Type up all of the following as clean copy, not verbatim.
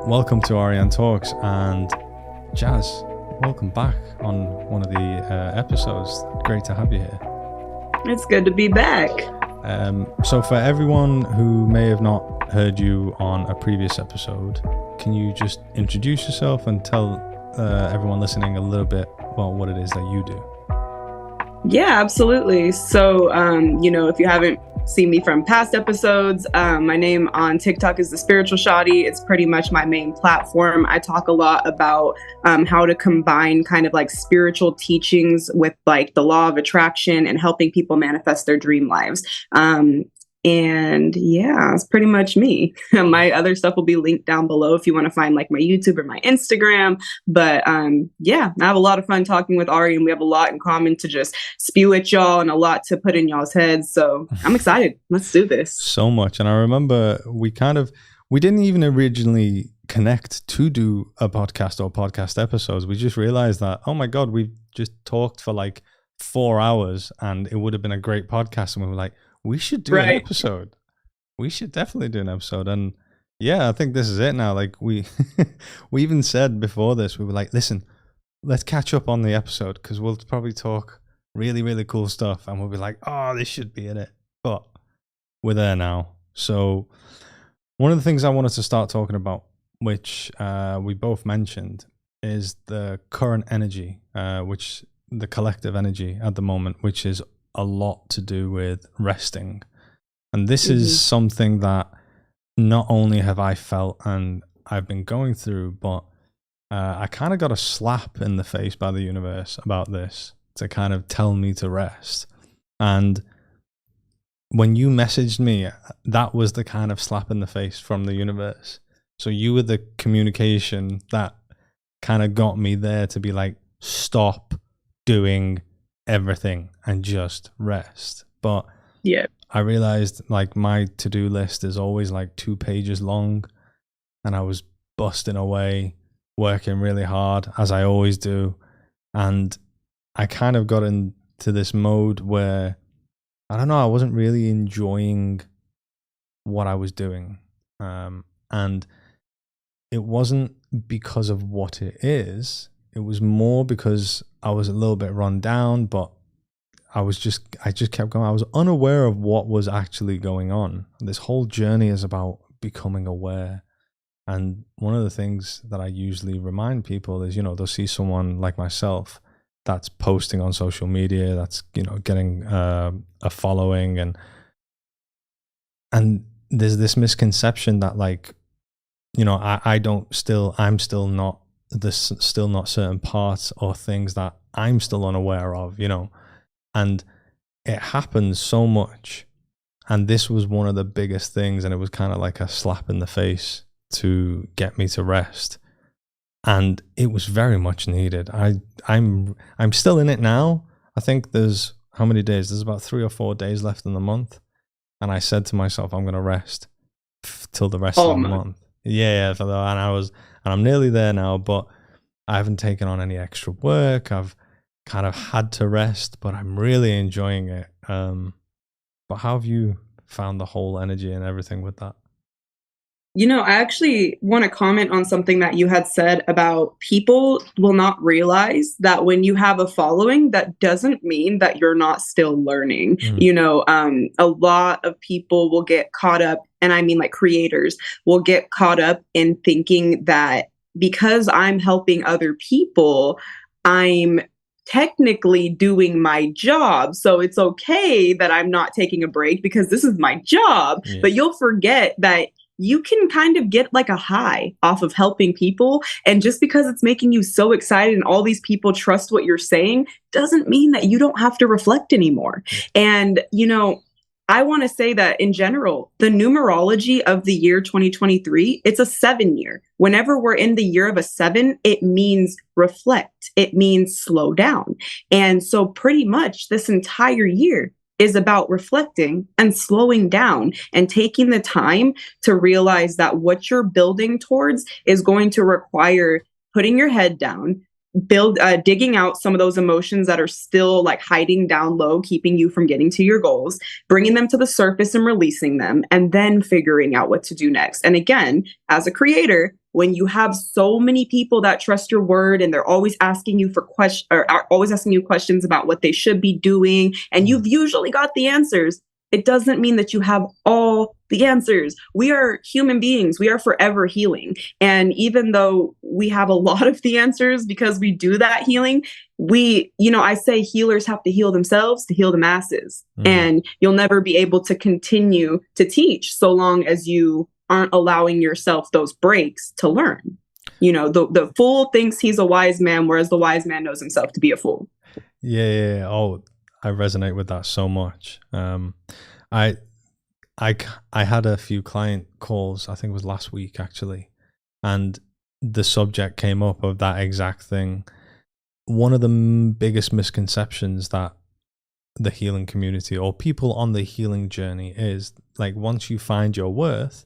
Welcome to Arian Talks, and Jazz, welcome back on one of the episodes. Great to have you here. It's good to be back. So for everyone who may have not heard you on a previous episode, can you just introduce yourself and tell everyone listening a little bit about what it is that you do? Yeah, absolutely. So, if you haven't seen me from past episodes, my name on TikTok is TheSpiritualShawty. It's pretty much my main platform. I talk a lot about how to combine kind of like spiritual teachings with like the law of attraction and helping people manifest their dream lives. And yeah, it's pretty much me. My other stuff will be linked down below if you want to find like my YouTube or my Instagram. But yeah, I have a lot of fun talking with Arian. We have a lot in common to just spew at y'all and a lot to put in y'all's heads. So I'm excited. Let's do this. So much. And I remember we didn't even originally connect to do a podcast or podcast episodes. We just realized that, oh my God, we just talked for like 4 hours and it would have been a great podcast. And we were like, we should do an episode. We should definitely do an episode. And yeah, I think this is it now. Like we even said before this, we were like, listen, let's catch up on the episode because we'll probably talk really, really cool stuff. And we'll be like, oh, this should be in it. But we're there now. So one of the things I wanted to start talking about, which we both mentioned, is the current energy, which the collective energy at the moment, which is a lot to do with resting. And this is something that not only have I felt and I've been going through, but I kind of got a slap in the face by the universe about this to kind of tell me to rest. And when you messaged me, that was the kind of slap in the face from the universe. So you were the communication that kind of got me there to be like, stop doing everything and just rest. But yeah, I realized like my to-do list is always like 2 pages long, and I was busting away, working really hard as I always do. And I kind of got into this mode where I don't know, I wasn't really enjoying what I was doing. And it wasn't because of what it is. It was more because I was a little bit run down, but I just kept going. I was unaware of what was actually going on. This whole journey is about becoming aware. And one of the things that I usually remind people is, they'll see someone like myself that's posting on social media, that's, getting a following. And there's this misconception that like, I'm still not certain parts or things that I'm still unaware of, and it happens so much. And this was one of the biggest things. And it was kind of like a slap in the face to get me to rest. And it was very much needed. I'm still in it now. I think there's how many days? There's about 3 or 4 days left in the month. And I said to myself, I'm going to rest till the rest of the month. Yeah. And I'm nearly there now, but I haven't taken on any extra work. I've kind of had to rest, but I'm really enjoying it. But how have you found the whole energy and everything with that? I actually want to comment on something that you had said about people will not realize that when you have a following, that doesn't mean that you're not still learning. A lot of people will get caught up, and I mean like creators will get caught up in thinking that because I'm helping other people, I'm technically doing my job. So it's okay that I'm not taking a break because this is my job. Yeah. But you'll forget that you can kind of get like a high off of helping people. And just because it's making you so excited and all these people trust what you're saying doesn't mean that you don't have to reflect anymore. And, I want to say that in general, the numerology of the year 2023, it's a 7 year. Whenever we're in the year of a 7, it means reflect. It means slow down. And so pretty much this entire year is about reflecting and slowing down and taking the time to realize that what you're building towards is going to require putting your head down, digging out some of those emotions that are still like hiding down low, keeping you from getting to your goals, bringing them to the surface and releasing them, and then figuring out what to do next. And again, as a creator, when you have so many people that trust your word and they're always asking you for questions, or are always asking you questions about what they should be doing, and you've usually got the answers, it doesn't mean that you have all the answers. We are human beings. We are forever healing. And even though we have a lot of the answers because we do that healing, I say healers have to heal themselves to heal the masses. And you'll never be able to continue to teach so long as you aren't allowing yourself those breaks to learn. The fool thinks he's a wise man, whereas the wise man knows himself to be a fool. Yeah. Oh, I resonate with that so much. I had a few client calls, I think it was last week actually, and the subject came up of that exact thing. One of the biggest misconceptions that the healing community or people on the healing journey is like, once you find your worth,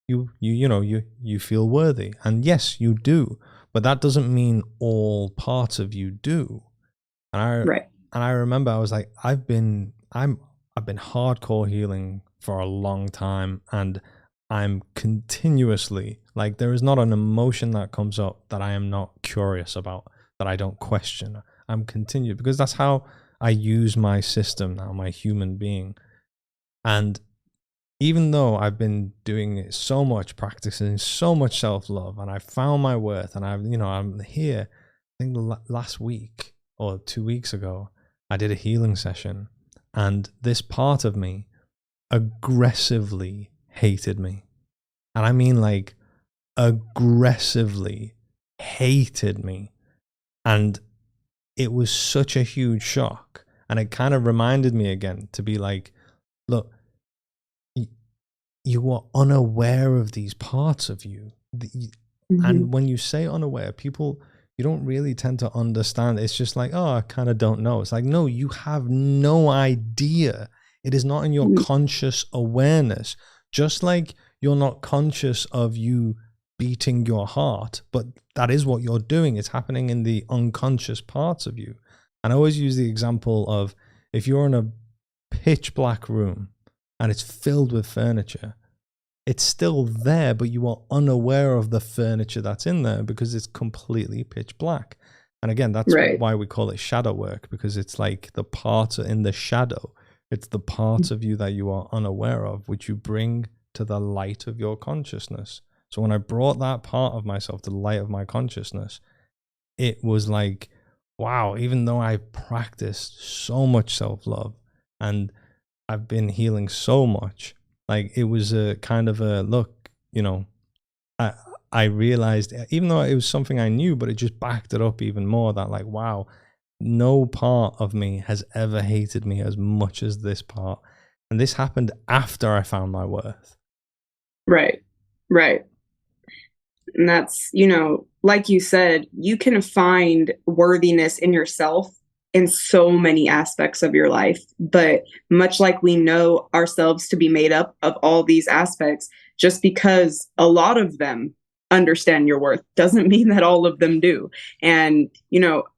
you feel worthy. And yes, you do, but that doesn't mean all parts of you do. And I remember I was like, I've been hardcore healing for a long time, and I'm continuously like, there is not an emotion that comes up that I am not curious about, that I don't question. I'm continued, because that's how I use my system now, my human being. And even though I've been doing it so much, practicing so much self-love, and I found my worth, and I'm here, I think last week or 2 weeks ago, I did a healing session, and this part of me aggressively hated me. And I mean like aggressively hated me. And it was such a huge shock. And it kind of reminded me again to be like, look, you are unaware of these parts of you. And when you say unaware, people, you don't really tend to understand. It's just like, oh, I kind of don't know. It's like, no, you have no idea. It is not in your conscious awareness. Just like you're not conscious of you beating your heart, but that is what you're doing. It's happening in the unconscious parts of you. And I always use the example of, if you're in a pitch black room and it's filled with furniture, it's still there, but you are unaware of the furniture that's in there because it's completely pitch black. And again, that's why we call it shadow work, because it's like the parts are in the shadow. It's the parts of you that you are unaware of, which you bring to the light of your consciousness. So when I brought that part of myself to the light of my consciousness, it was like, wow, even though I practiced so much self-love and I've been healing so much, like it was a kind of a look, I realized, even though it was something I knew, but it just backed it up even more, that like, wow, no part of me has ever hated me as much as this part. And this happened after I found my worth. Right. And that's, like you said, you can find worthiness in yourself in so many aspects of your life. But much like we know ourselves to be made up of all these aspects, just because a lot of them understand your worth doesn't mean that all of them do. And,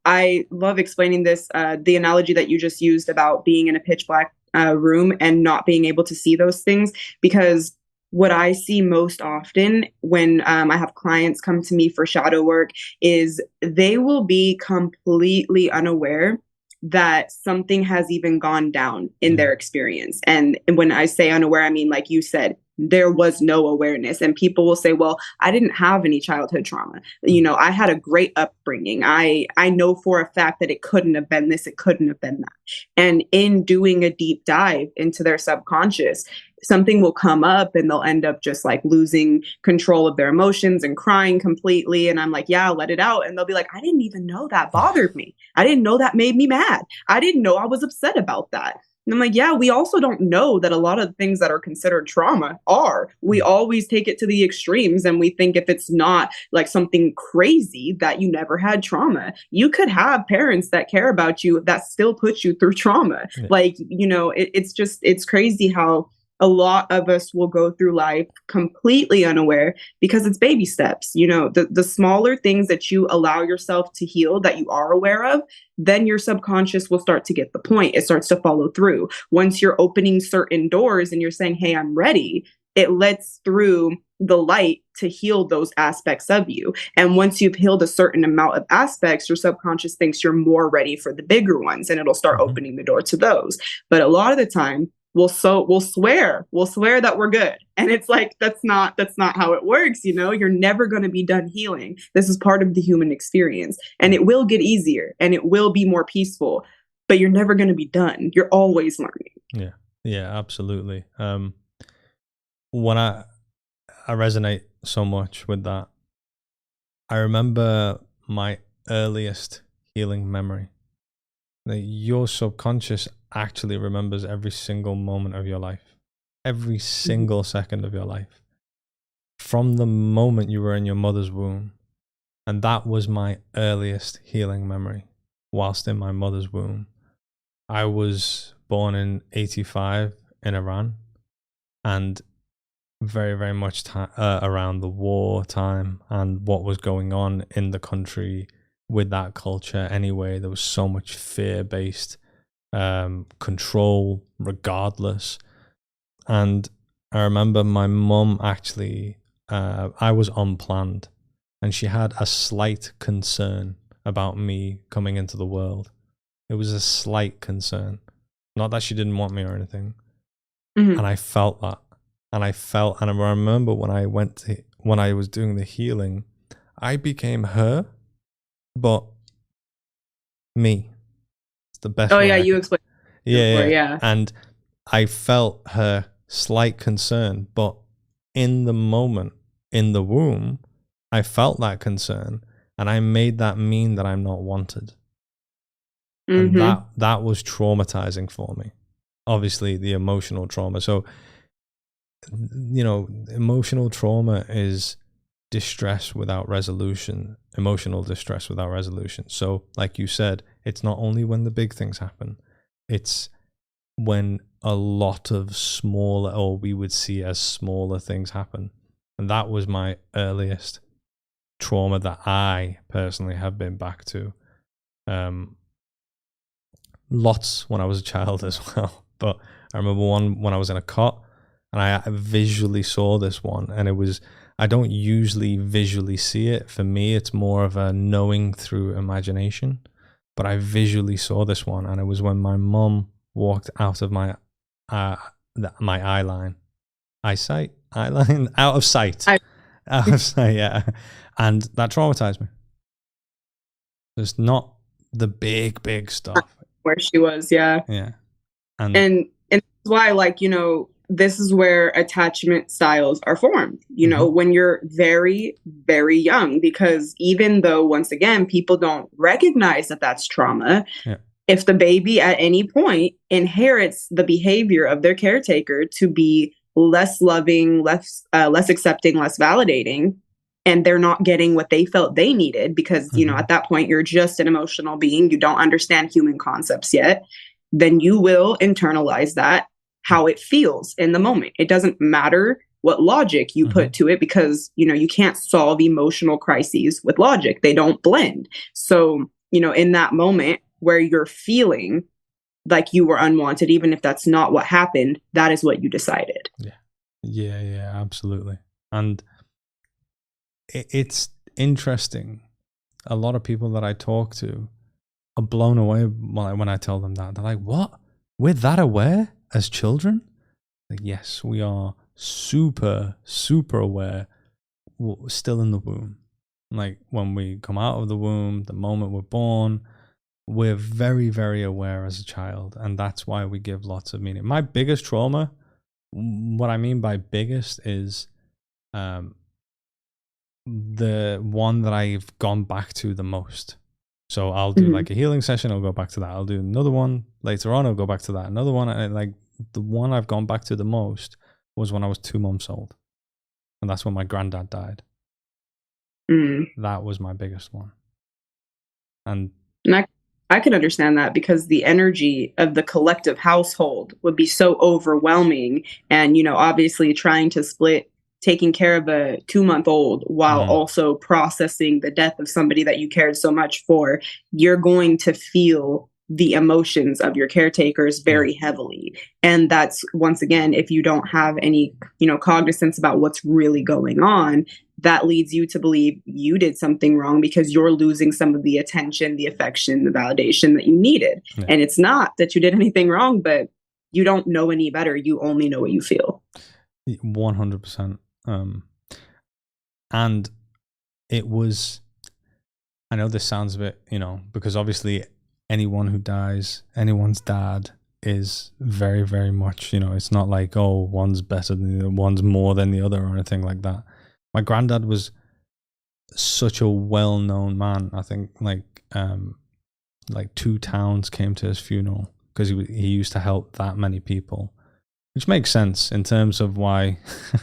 I love explaining this, the analogy that you just used about being in a pitch black room and not being able to see those things, because what I see most often when I have clients come to me for shadow work is they will be completely unaware that something has even gone down in their experience. And when I say unaware, I mean, like you said, there was no awareness. And people will say, well, I didn't have any childhood trauma. I had a great upbringing. I know for a fact that it couldn't have been this, it couldn't have been that. And in doing a deep dive into their subconscious, something will come up and they'll end up just like losing control of their emotions and crying completely. And I'm like, yeah, let it out. And they'll be like, I didn't even know that bothered me. I didn't know that made me mad. I didn't know I was upset about that. And I'm like, yeah, we also don't know that a lot of the things that are considered trauma are. We always take it to the extremes, and we think if it's not like something crazy that you never had trauma. You could have parents that care about you that still put you through trauma. Yeah. Like, it's crazy how a lot of us will go through life completely unaware because it's baby steps. You know, the smaller things that you allow yourself to heal that you are aware of, then your subconscious will start to get the point. It starts to follow through. Once you're opening certain doors and you're saying, hey, I'm ready, it lets through the light to heal those aspects of you. And once you've healed a certain amount of aspects, your subconscious thinks you're more ready for the bigger ones, and it'll start opening the door to those. But a lot of the time, we'll swear that we're good, and it's like that's not how it works. You know, you're never going to be done healing. This is part of the human experience, and it will get easier and it will be more peaceful, but you're never going to be done. You're always learning. Yeah, absolutely. When I resonate so much with that. I remember my earliest healing memory. Your subconscious actually remembers every single moment of your life, every single second of your life, from the moment you were in your mother's womb. And that was my earliest healing memory, whilst in my mother's womb. I was born in 85 in Iran, and very, very much around the war time and what was going on in the country with that culture anyway. There was so much fear-based control regardless. And I remember my mum actually, I was unplanned, and she had a slight concern about me coming into the world. It was a slight concern. Not that she didn't want me or anything. And I felt that. And I remember when I was doing the healing, I became her, but me. It's the best. Oh yeah, you explained. Yeah. And I felt her slight concern, but in the moment, in the womb, I felt that concern, and I made that mean that I'm not wanted. And that was traumatizing for me. Obviously, the emotional trauma. So, you know, emotional trauma is distress without resolution, emotional distress without resolution. So, like you said, it's not only when the big things happen, it's when a lot of smaller, or we would see as smaller things happen. And that was my earliest trauma that I personally have been back to. Lots when I was a child as well. But I remember one when I was in a cot, and I visually saw this one, and it was, I don't usually visually see it. For me, it's more of a knowing through imagination, but I visually saw this one, and it was when my mum walked out of my eyeline, out of sight, yeah, and that traumatized me. There's not the big stuff where she was, yeah, and that's why, like, you know, this is where attachment styles are formed, you know, when you're very, very young, because even though, once again, people don't recognize that that's trauma, if the baby at any point inherits the behavior of their caretaker to be less loving, less accepting, less validating, and they're not getting what they felt they needed, because, you know, at that point, you're just an emotional being, you don't understand human concepts yet, then you will internalize that, how it feels in the moment. It doesn't matter what logic you put to it, because, you know, you can't solve emotional crises with logic. They don't blend. So, you know, in that moment where you're feeling like you were unwanted, even if that's not what happened, that is what you decided. Yeah, absolutely. And it's interesting. A lot of people that I talk to are blown away when I tell them that. They're like, what? We're that aware as children? Like, yes, we are super, super aware. We're still in the womb. Like, when we come out of the womb, the moment we're born, we're very, very aware as a child. And that's why we give lots of meaning. My biggest trauma, what I mean by biggest, is the one that I've gone back to the most. So I'll do like a healing session, I'll go back to that. I'll do another one later on, I'll go back to that. Another one, and like the one I've gone back to the most was when I was 2 months old. And that's when my granddad died. That was my biggest one. And I can understand that because the energy of the collective household would be so overwhelming. And, obviously trying to split taking care of a 2-month-old while also processing the death of somebody that you cared so much for, you're going to feel the emotions of your caretakers very heavily. And that's, once again, if you don't have any, cognizance about what's really going on, that leads you to believe you did something wrong because you're losing some of the attention, the affection, the validation that you needed. Yeah. And it's not that you did anything wrong, but you don't know any better. You only know what you feel. 100%. And it was, I know this sounds a bit, because obviously anyone who dies, anyone's dad is very, very much, it's not like, oh, one's better than the other, one's more than the other or anything like that. My granddad was such a well-known man. I think like 2 towns came to his funeral because he used to help that many people, which makes sense in terms of why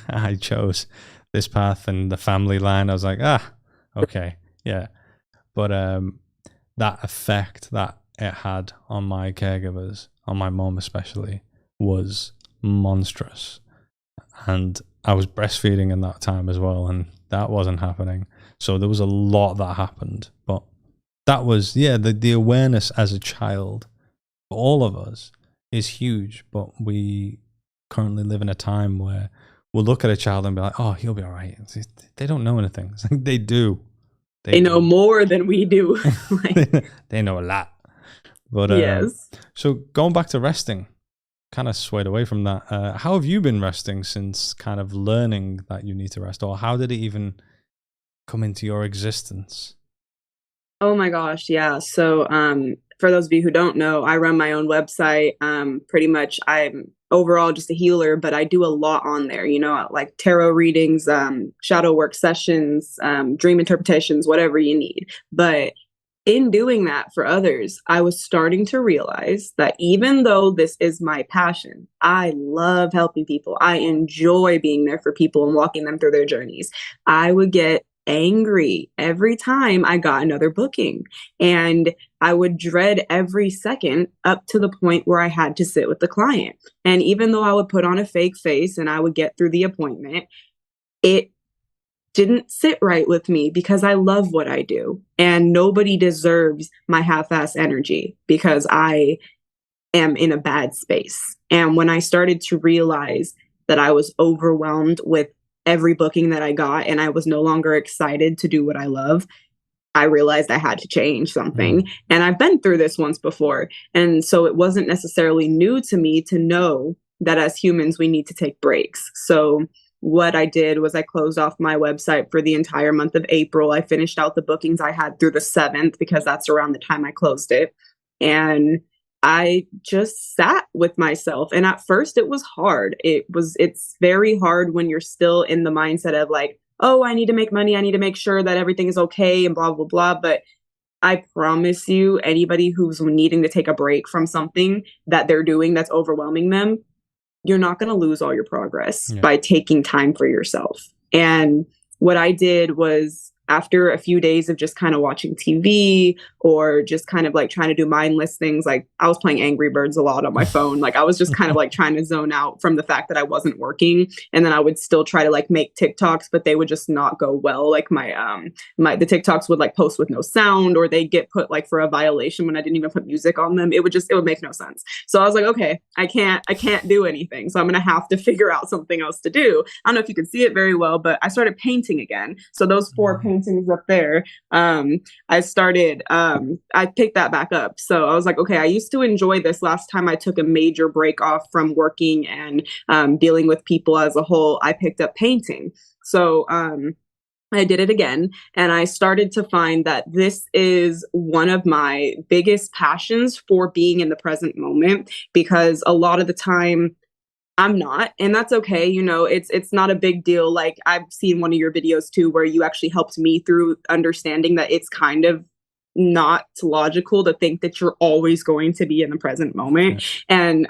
I chose this path and the family line. I was like, okay, yeah. But that effect that it had on my caregivers, on my mom especially, was monstrous. And I was breastfeeding in that time as well, and that wasn't happening. So there was a lot that happened. But that was, the awareness as a child, for all of us, is huge. But we currently live in a time where we'll look at a child and be like, oh, he'll be all right. They don't know anything. It's like they do. They know more than we do. They know a lot. But yes. So going back to resting, kind of swayed away from that. How have you been resting since kind of learning that you need to rest? Or how did it even come into your existence? Oh my gosh, yeah. So for those of you who don't know, I run my own website. Pretty much I'm overall just a healer, but I do a lot on there, like tarot readings, shadow work sessions, dream interpretations, whatever you need. But in doing that for others, I was starting to realize that even though this is my passion, I love helping people. I enjoy being there for people and walking them through their journeys. I would get angry every time I got another booking. And I would dread every second up to the point where I had to sit with the client. And even though I would put on a fake face and I would get through the appointment, it didn't sit right with me because I love what I do. And nobody deserves my half-ass energy because I am in a bad space. And when I started to realize that I was overwhelmed with every booking that I got and I was no longer excited to do what I love, I realized I had to change something. And I've been through this once before. And so it wasn't necessarily new to me to know that as humans, we need to take breaks. So what I did was I closed off my website for the entire month of April. I finished out the bookings I had through the 7th because that's around the time I closed it. And I just sat with myself. And at first it was hard. It's very hard when you're still in the mindset of like, oh, I need to make money. I need to make sure that everything is okay and blah, blah, blah. But I promise you, anybody who's needing to take a break from something that they're doing that's overwhelming them, you're not going to lose all your progress by taking time for yourself. And what I did was, after a few days of just kind of watching TV or just kind of like trying to do mindless things, like I was playing Angry Birds a lot on my phone. Like I was just kind of like trying to zone out from the fact that I wasn't working. And then I would still try to like make TikToks, but they would just not go well. Like the TikToks would like post with no sound, or they'd get put like for a violation when I didn't even put music on them. It would make no sense. So I was like, okay, I can't do anything. So I'm going to have to figure out something else to do. I don't know if you can see it very well, but I started painting again. So those 4 paintings up there, I picked that back up. So I was like, okay, I used to enjoy this. Last time I took a major break off from working and dealing with people as a whole, I picked up painting. So I did it again, and I started to find that this is one of my biggest passions for being in the present moment, because a lot of the time I'm not, and that's okay. It's not a big deal. Like I've seen one of your videos too, where you actually helped me through understanding that it's kind of not logical to think that you're always going to be in the present moment. And,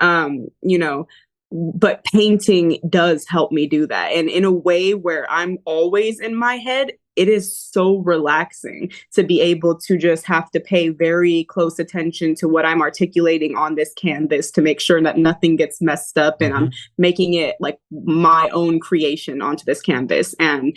but painting does help me do that. And in a way where I'm always in my head, it is so relaxing to be able to just have to pay very close attention to what I'm articulating on this canvas to make sure that nothing gets messed up and I'm making it like my own creation onto this canvas. And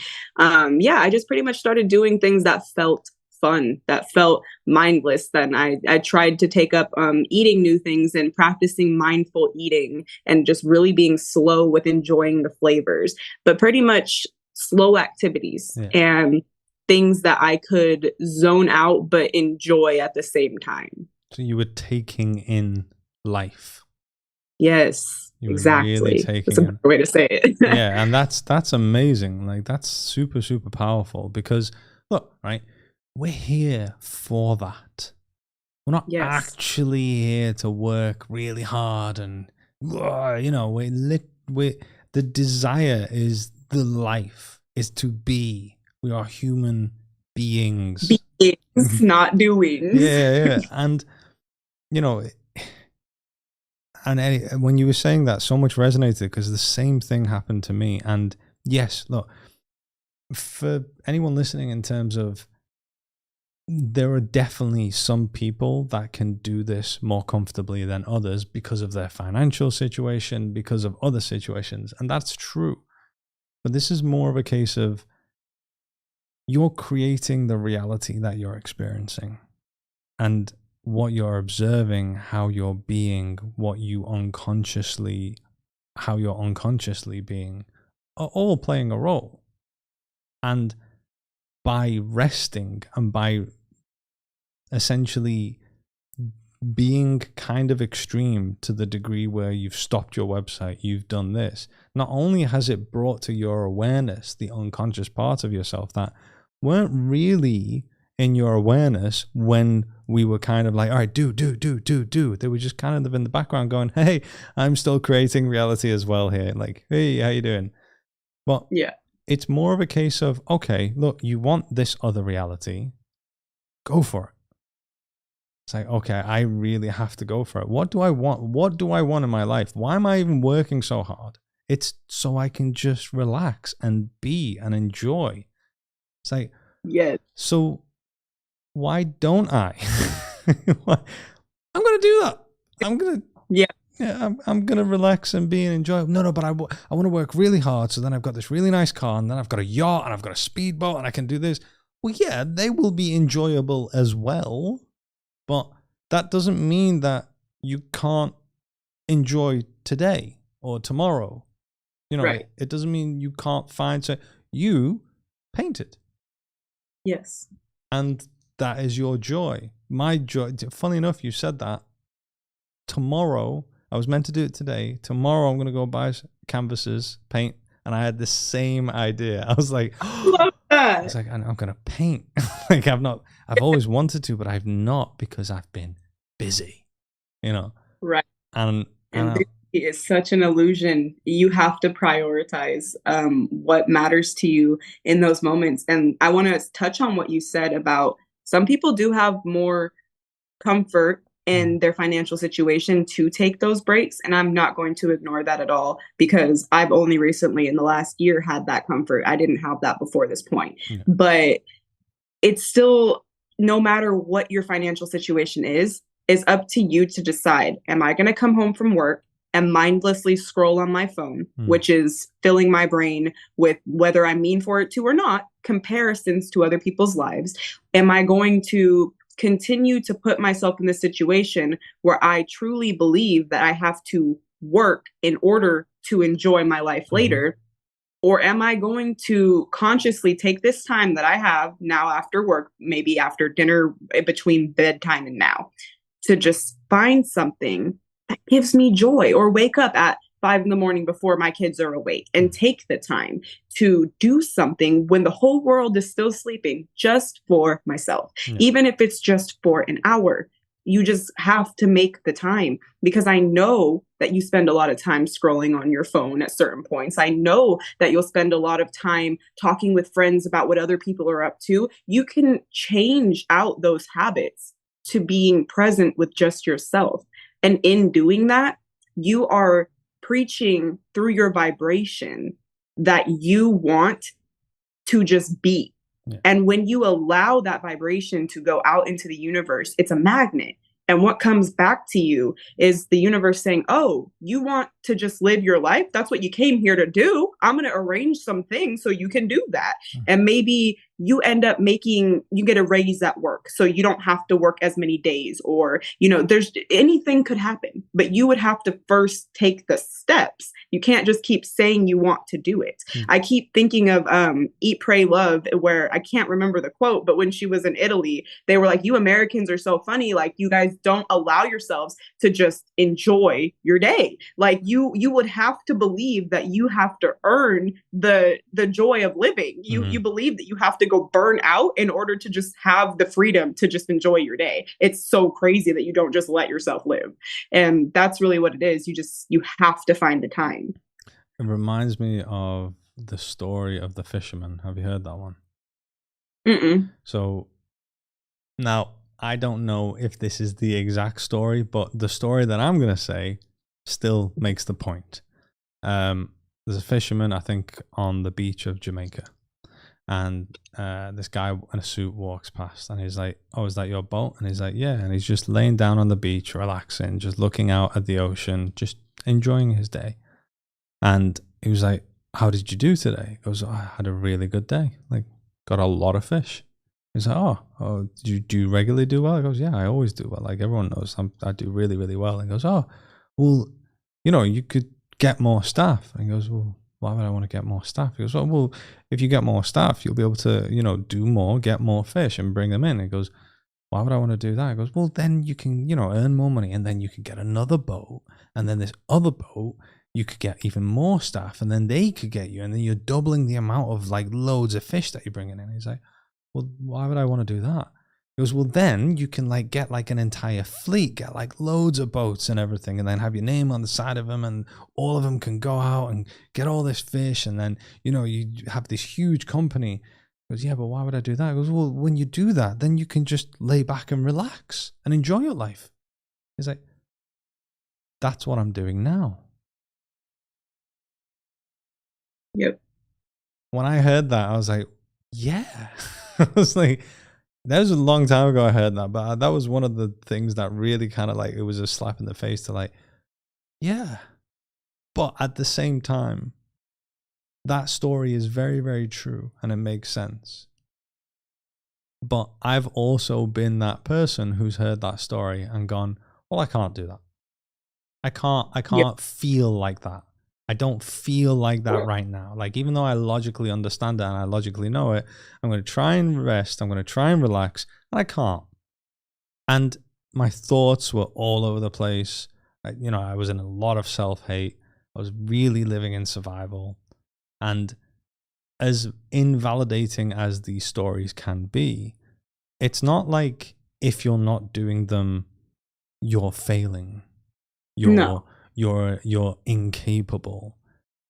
yeah, I just pretty much started doing things that felt fun, that felt mindless. Then I tried to take up eating new things and practicing mindful eating and just really being slow with enjoying the flavors, but pretty much slow activities and things that I could zone out but enjoy at the same time. So you were taking in life. Yes, exactly. Really taking that's a better way to say it. Yeah, and that's amazing. Like that's super, super powerful because look, right, we're here for that. We're not actually here to work really hard and you know, the desire is the life is to be. We are human beings. Beings, not doings. Yeah. And, you know, and when you were saying that, so much resonated because the same thing happened to me. And yes, look, for anyone listening in terms of, there are definitely some people that can do this more comfortably than others because of their financial situation, because of other situations. And that's true. But this is more of a case of you're creating the reality that you're experiencing and what you're observing, how you're being, how you're unconsciously being, are all playing a role. And by resting and by essentially being kind of extreme to the degree where you've stopped your website, you've done this, not only has it brought to your awareness the unconscious part of yourself that weren't really in your awareness when we were kind of like, all right, do. They were just kind of in the background going, hey, I'm still creating reality as well here. Like, hey, how you doing? But yeah, it's more of a case of, okay, look, you want this other reality, go for it. It's like, okay, I really have to go for it. What do I want? What do I want in my life? Why am I even working so hard? It's so I can just relax and be and enjoy. It's like, yeah. So why don't I? I'm going to do that. I'm going to, I'm going to relax and be and enjoy. No, but I want to work really hard. So then I've got this really nice car and then I've got a yacht and I've got a speedboat and I can do this. Well, yeah, they will be enjoyable as well. But that doesn't mean that you can't enjoy today or tomorrow. You know, it doesn't mean you can't find. So you painted. Yes. And that is your joy. My joy. Funny enough, you said that. Tomorrow, I was meant to do it today. Tomorrow, I'm going to go buy canvases, paint. And I had the same idea. I was like, love that. I was like, I'm going to paint. Like I've always wanted to, but I've not because I've been busy, you know? Right. And it is such an illusion. You have to prioritize what matters to you in those moments. And I want to touch on what you said about some people do have more comfort in their financial situation to take those breaks. And I'm not going to ignore that at all because I've only recently in the last year had that comfort. I didn't have that before this point. Yeah. But it's still, no matter what your financial situation is up to you to decide, am I going to come home from work and mindlessly scroll on my phone, which is filling my brain with, whether I mean for it to or not, comparisons to other people's lives? Am I going to continue to put myself in the situation where I truly believe that I have to work in order to enjoy my life later? Or am I going to consciously take this time that I have now after work, maybe after dinner, between bedtime and now, to just find something that gives me joy, or wake up at 5 a.m. before my kids are awake and take the time to do something when the whole world is still sleeping, just for myself. Even if it's just for an hour, you just have to make the time, because I know that you spend a lot of time scrolling on your phone at certain points. I know that you'll spend a lot of time talking with friends about what other people are up to. You can change out those habits to being present with just yourself. And in doing that, you are preaching through your vibration that you want to just be. Yeah. And when you allow that vibration to go out into the universe, it's a magnet. And what comes back to you is the universe saying, oh, you want to just live your life? That's what you came here to do. I'm going to arrange some things so you can do that. And maybe you end up you get a raise at work, so you don't have to work as many days, or, there's anything could happen, but you would have to first take the steps. You can't just keep saying you want to do it. I keep thinking of Eat, Pray, Love, where I can't remember the quote, but when she was in Italy, they were like, you Americans are so funny. Like, you guys don't allow yourselves to just enjoy your day. Like, you would have to believe that you have to earn the joy of living. You believe that you have to go burn out in order to just have the freedom to just enjoy your day. It's so crazy that you don't just let yourself live. And that's really what it is. You have to find the time. It reminds me of the story of the Fisherman. Have you heard that one? Mm-mm. So now, I don't know if this is the exact story, but the story that I'm going to say still makes the point. There's a fisherman, I think, on the beach of Jamaica. And this guy in a suit walks past and he's like, oh, is that your boat? And he's like, yeah. And he's just laying down on the beach, relaxing, just looking out at the ocean, just enjoying his day. And he was like, how did you do today? He goes, oh, I had a really good day. Like, got a lot of fish. He's like, oh, do you regularly do well? He goes, yeah, I always do well. Like, everyone knows I do really, really well. And he goes, oh, well, you could get more staff. And he goes, well, why would I want to get more staff? He goes, well, if you get more staff, you'll be able to, do more, get more fish and bring them in. He goes, why would I want to do that? He goes, well, then you can, earn more money, and then you can get another boat. And then this other boat, you could get even more staff, and then they could get you. And then you're doubling the amount of like loads of fish that you're bringing in. He's like, well, why would I want to do that? He goes, well, then you can like get like an entire fleet, get like loads of boats and everything, and then have your name on the side of them, and all of them can go out and get all this fish, and then, you have this huge company. He goes, yeah, but why would I do that? He goes, well, when you do that, then you can just lay back and relax and enjoy your life. He's like, that's what I'm doing now. Yep. When I heard that, I was like, yeah. I was like, that was a long time ago I heard that, but that was one of the things that really kind of like, it was a slap in the face to like, yeah. But at the same time, that story is very, very true and it makes sense. But I've also been that person who's heard that story and gone, well, I can't do that. I can't feel like that. I don't feel like that right now. Like, even though I logically understand it and I logically know it, I'm going to try and rest. I'm going to try and relax, and I can't. And my thoughts were all over the place. I was in a lot of self-hate. I was really living in survival. And as invalidating as these stories can be, it's not like if you're not doing them, you're failing. You're incapable.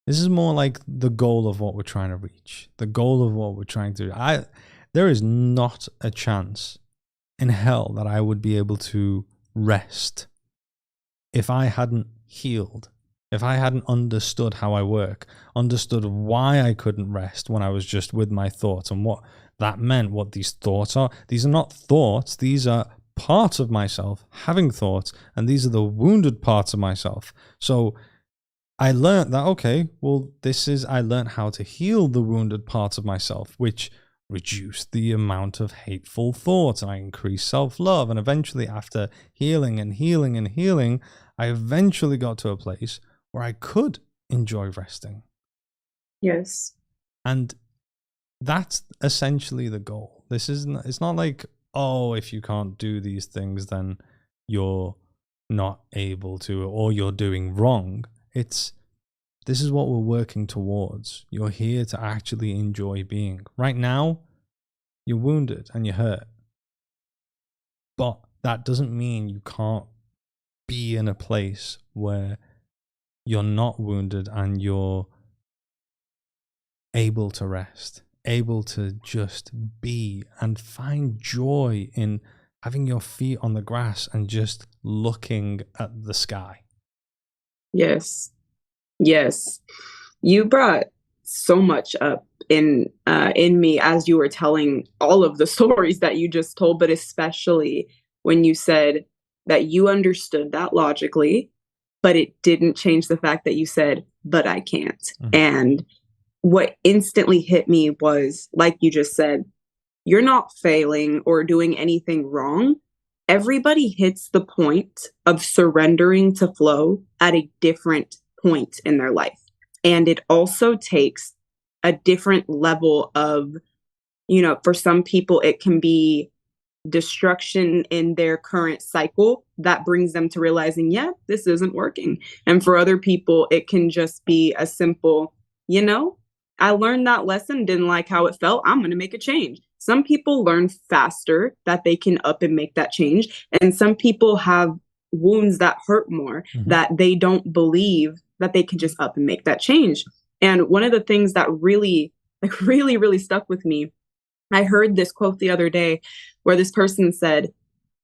This is more like the goal of what we're trying to reach, the goal of what we're trying to do. There is not a chance in hell that I would be able to rest if I hadn't healed, if I hadn't understood how I work, understood why I couldn't rest when I was just with my thoughts and what that meant, what these thoughts are. These are not thoughts. These are parts of myself having thoughts, and these are the wounded parts of myself. So I learned that, okay, well, I learned how to heal the wounded parts of myself, which reduced the amount of hateful thoughts, and I increased self-love. And eventually, after healing and healing and healing, I eventually got to a place where I could enjoy resting. Yes. And that's essentially the goal. It's not like, oh, if you can't do these things, then you're not able to, or you're doing wrong. This is what we're working towards. You're here to actually enjoy being. Right now, you're wounded and you're hurt. But that doesn't mean you can't be in a place where you're not wounded and you're able to rest, able to just be and find joy in having your feet on the grass and just looking at the sky. Yes. Yes. You brought so much up in me as you were telling all of the stories that you just told, but especially when you said that you understood that logically, but it didn't change the fact that you said, but I can't. Mm-hmm. And what instantly hit me was, like you just said, you're not failing or doing anything wrong. Everybody hits the point of surrendering to flow at a different point in their life. And it also takes a different level of, for some people, it can be destruction in their current cycle that brings them to realizing, yeah, this isn't working. And for other people, it can just be a simple, I learned that lesson, didn't like how it felt, I'm going to make a change. Some people learn faster that they can up and make that change. And some people have wounds that hurt more, mm-hmm. that they don't believe that they can just up and make that change. And one of the things that really stuck with me, I heard this quote the other day where this person said,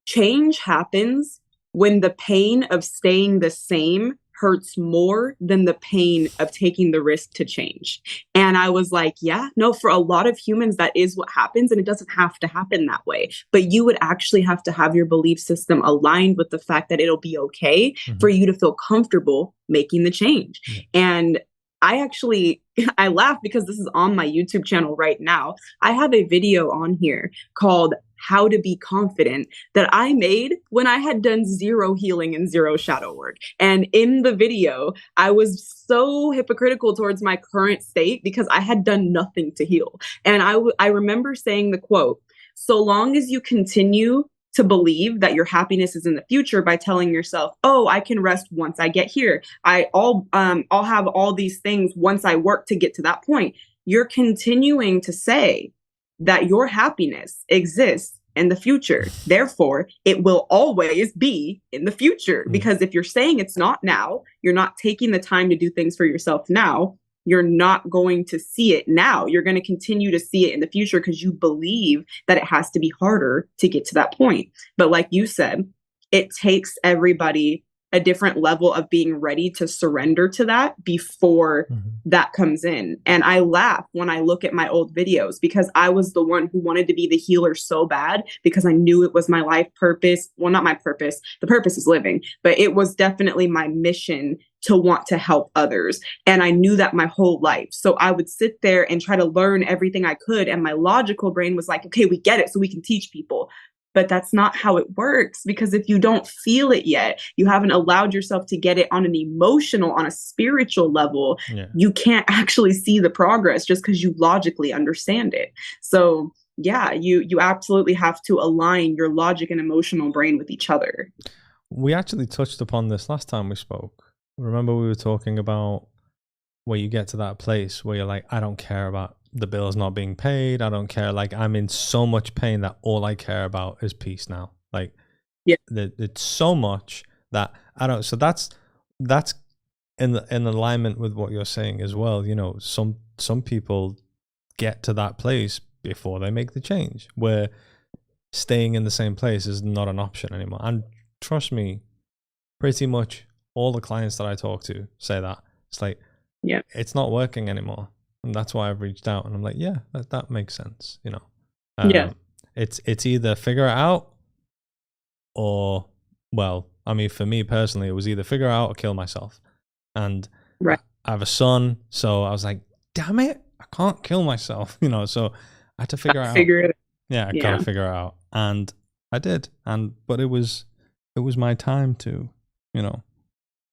change happens when the pain of staying the same hurts more than the pain of taking the risk to change. And I was like, yeah, no, for a lot of humans, that is what happens. And it doesn't have to happen that way. But you would actually have to have your belief system aligned with the fact that it'll be okay, mm-hmm. for you to feel comfortable making the change. Yeah. And I laugh because this is on my YouTube channel right now. I have a video on here called How to Be Confident that I made when I had done zero healing and zero shadow work. And in the video, I was so hypocritical towards my current state because I had done nothing to heal. And I remember saying the quote, so long as you continue to believe that your happiness is in the future by telling yourself, oh, I can rest once I get here. I'll have all these things once I work to get to that point. You're continuing to say that your happiness exists in the future. Therefore, it will always be in the future. Because if you're saying it's not now, you're not taking the time to do things for yourself now, you're not going to see it now. You're going to continue to see it in the future because you believe that it has to be harder to get to that point. But like you said, it takes everybody a different level of being ready to surrender to that before mm-hmm. that comes in. And I laugh when I look at my old videos because I was the one who wanted to be the healer so bad because I knew it was my life purpose. Well, not my purpose. The purpose is living, but it was definitely my mission to want to help others. And I knew that my whole life. So I would sit there and try to learn everything I could. And my logical brain was like, okay, we get it. So we can teach people. But that's not how it works, because if you don't feel it yet, you haven't allowed yourself to get it on an emotional, on a spiritual level, you can't actually see the progress just because you logically understand it. So yeah, you absolutely have to align your logic and emotional brain with each other. We actually touched upon this last time we spoke. Remember we were talking about where you get to that place where you're like, I don't care about the bills not being paid. I don't care. Like, I'm in so much pain that all I care about is peace now. Like, yeah, it's so much that I don't. So that's in alignment with what you're saying as well. You know, some people get to that place before they make the change, where staying in the same place is not an option anymore. And trust me, pretty much all the clients that I talk to say that. It's like, yeah, it's not working anymore. And that's why I've reached out, and I'm like, yeah, that makes sense. You know, yeah, it's either figure it out or, well, I mean, for me personally, it was either figure it out or kill myself. And right. I have a son, so I was like, damn it, I can't kill myself, you know, so I had to figure it out. Yeah, I gotta figure it out. And I did. But it was my time to, you know,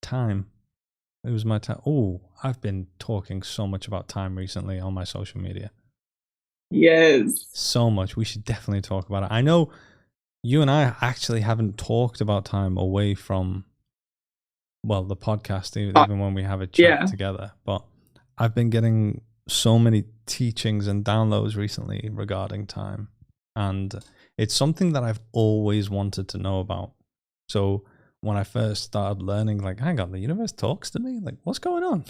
time. It was my time. Oh, I've been talking so much about time recently on my social media. Yes. So much. We should definitely talk about it. I know you and I actually haven't talked about time away from, well, the podcast, even when we have a chat together. But I've been getting so many teachings and downloads recently regarding time. And it's something that I've always wanted to know about. So when I first started learning, like, hang on, the universe talks to me? Like, what's going on?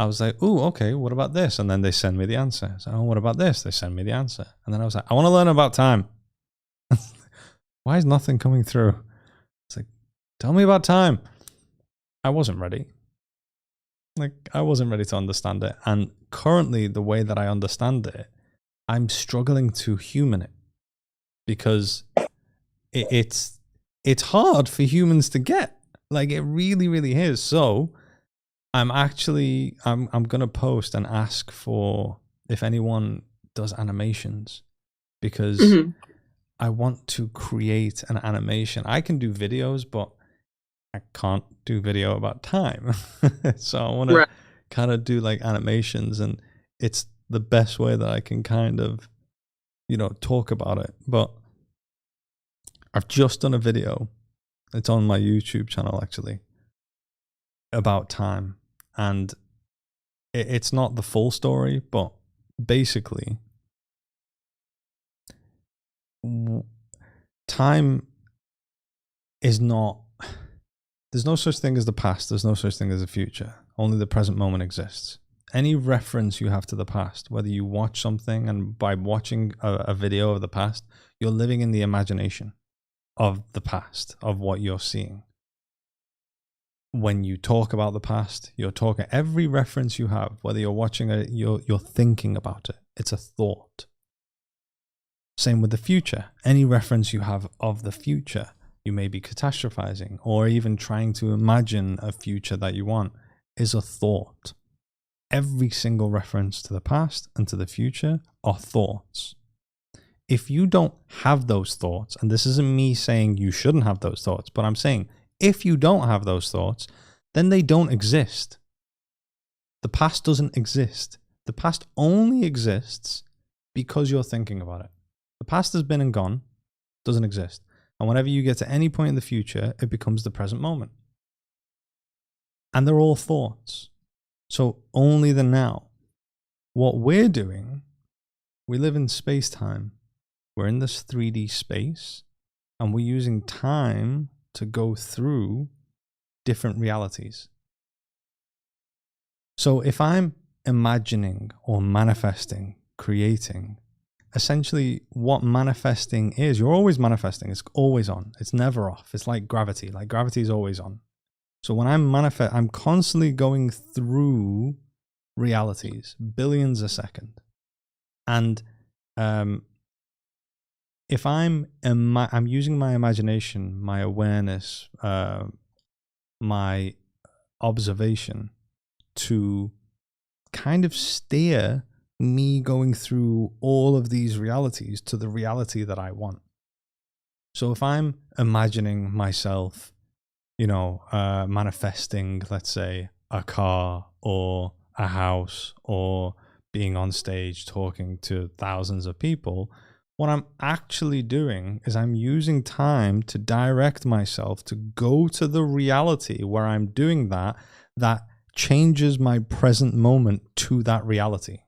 I was like, oh, okay, what about this? And then they send me the answer. So, oh, what about this? They send me the answer. And then I was like, I want to learn about time. Why is nothing coming through? It's like, tell me about time. I wasn't ready. Like, I wasn't ready to understand it. And currently, the way that I understand it, I'm struggling to human it, because it's hard for humans to get. Like, it really, really is. So I'm gonna post and ask for if anyone does animations, because Mhm. I want to create an animation. I can do videos, but I can't do video about time. So I want to Right. kind of do like animations, and it's the best way that I can kind of, talk about it. But I've just done a video. It's on my YouTube channel, actually, about time. And it's not the full story, but basically, time is not, there's no such thing as the past. There's no such thing as the future. Only the present moment exists. Any reference you have to the past, whether you watch something, and by watching a video of the past, you're living in the imagination of the past, of what you're seeing. When you talk about the past, you're talking, every reference you have, whether you're watching it, you're thinking about it. It's a thought. Same with the future. Any reference you have of the future, you may be catastrophizing or even trying to imagine a future that you want, is a thought. Every single reference to the past and to the future are thoughts. If you don't have those thoughts, and this isn't me saying you shouldn't have those thoughts, but I'm saying if you don't have those thoughts, then they don't exist. The past doesn't exist. The past only exists because you're thinking about it. The past has been and gone, doesn't exist. And whenever you get to any point in the future, it becomes the present moment. And they're all thoughts. So only the now. What we're doing, we live in space-time. We're in this 3D space, and we're using time to go through different realities. So if I'm imagining or manifesting, creating, essentially what manifesting is, you're always manifesting. It's always on. It's never off. It's like gravity. Like gravity is always on. So when I'm constantly going through realities, billions a second. And if I'm using my imagination, my awareness, my observation to kind of steer me going through all of these realities to the reality that I want. So if I'm imagining myself, manifesting, let's say, a car or a house or being on stage talking to thousands of people, what I'm actually doing is I'm using time to direct myself to go to the reality where I'm doing that changes my present moment to that reality.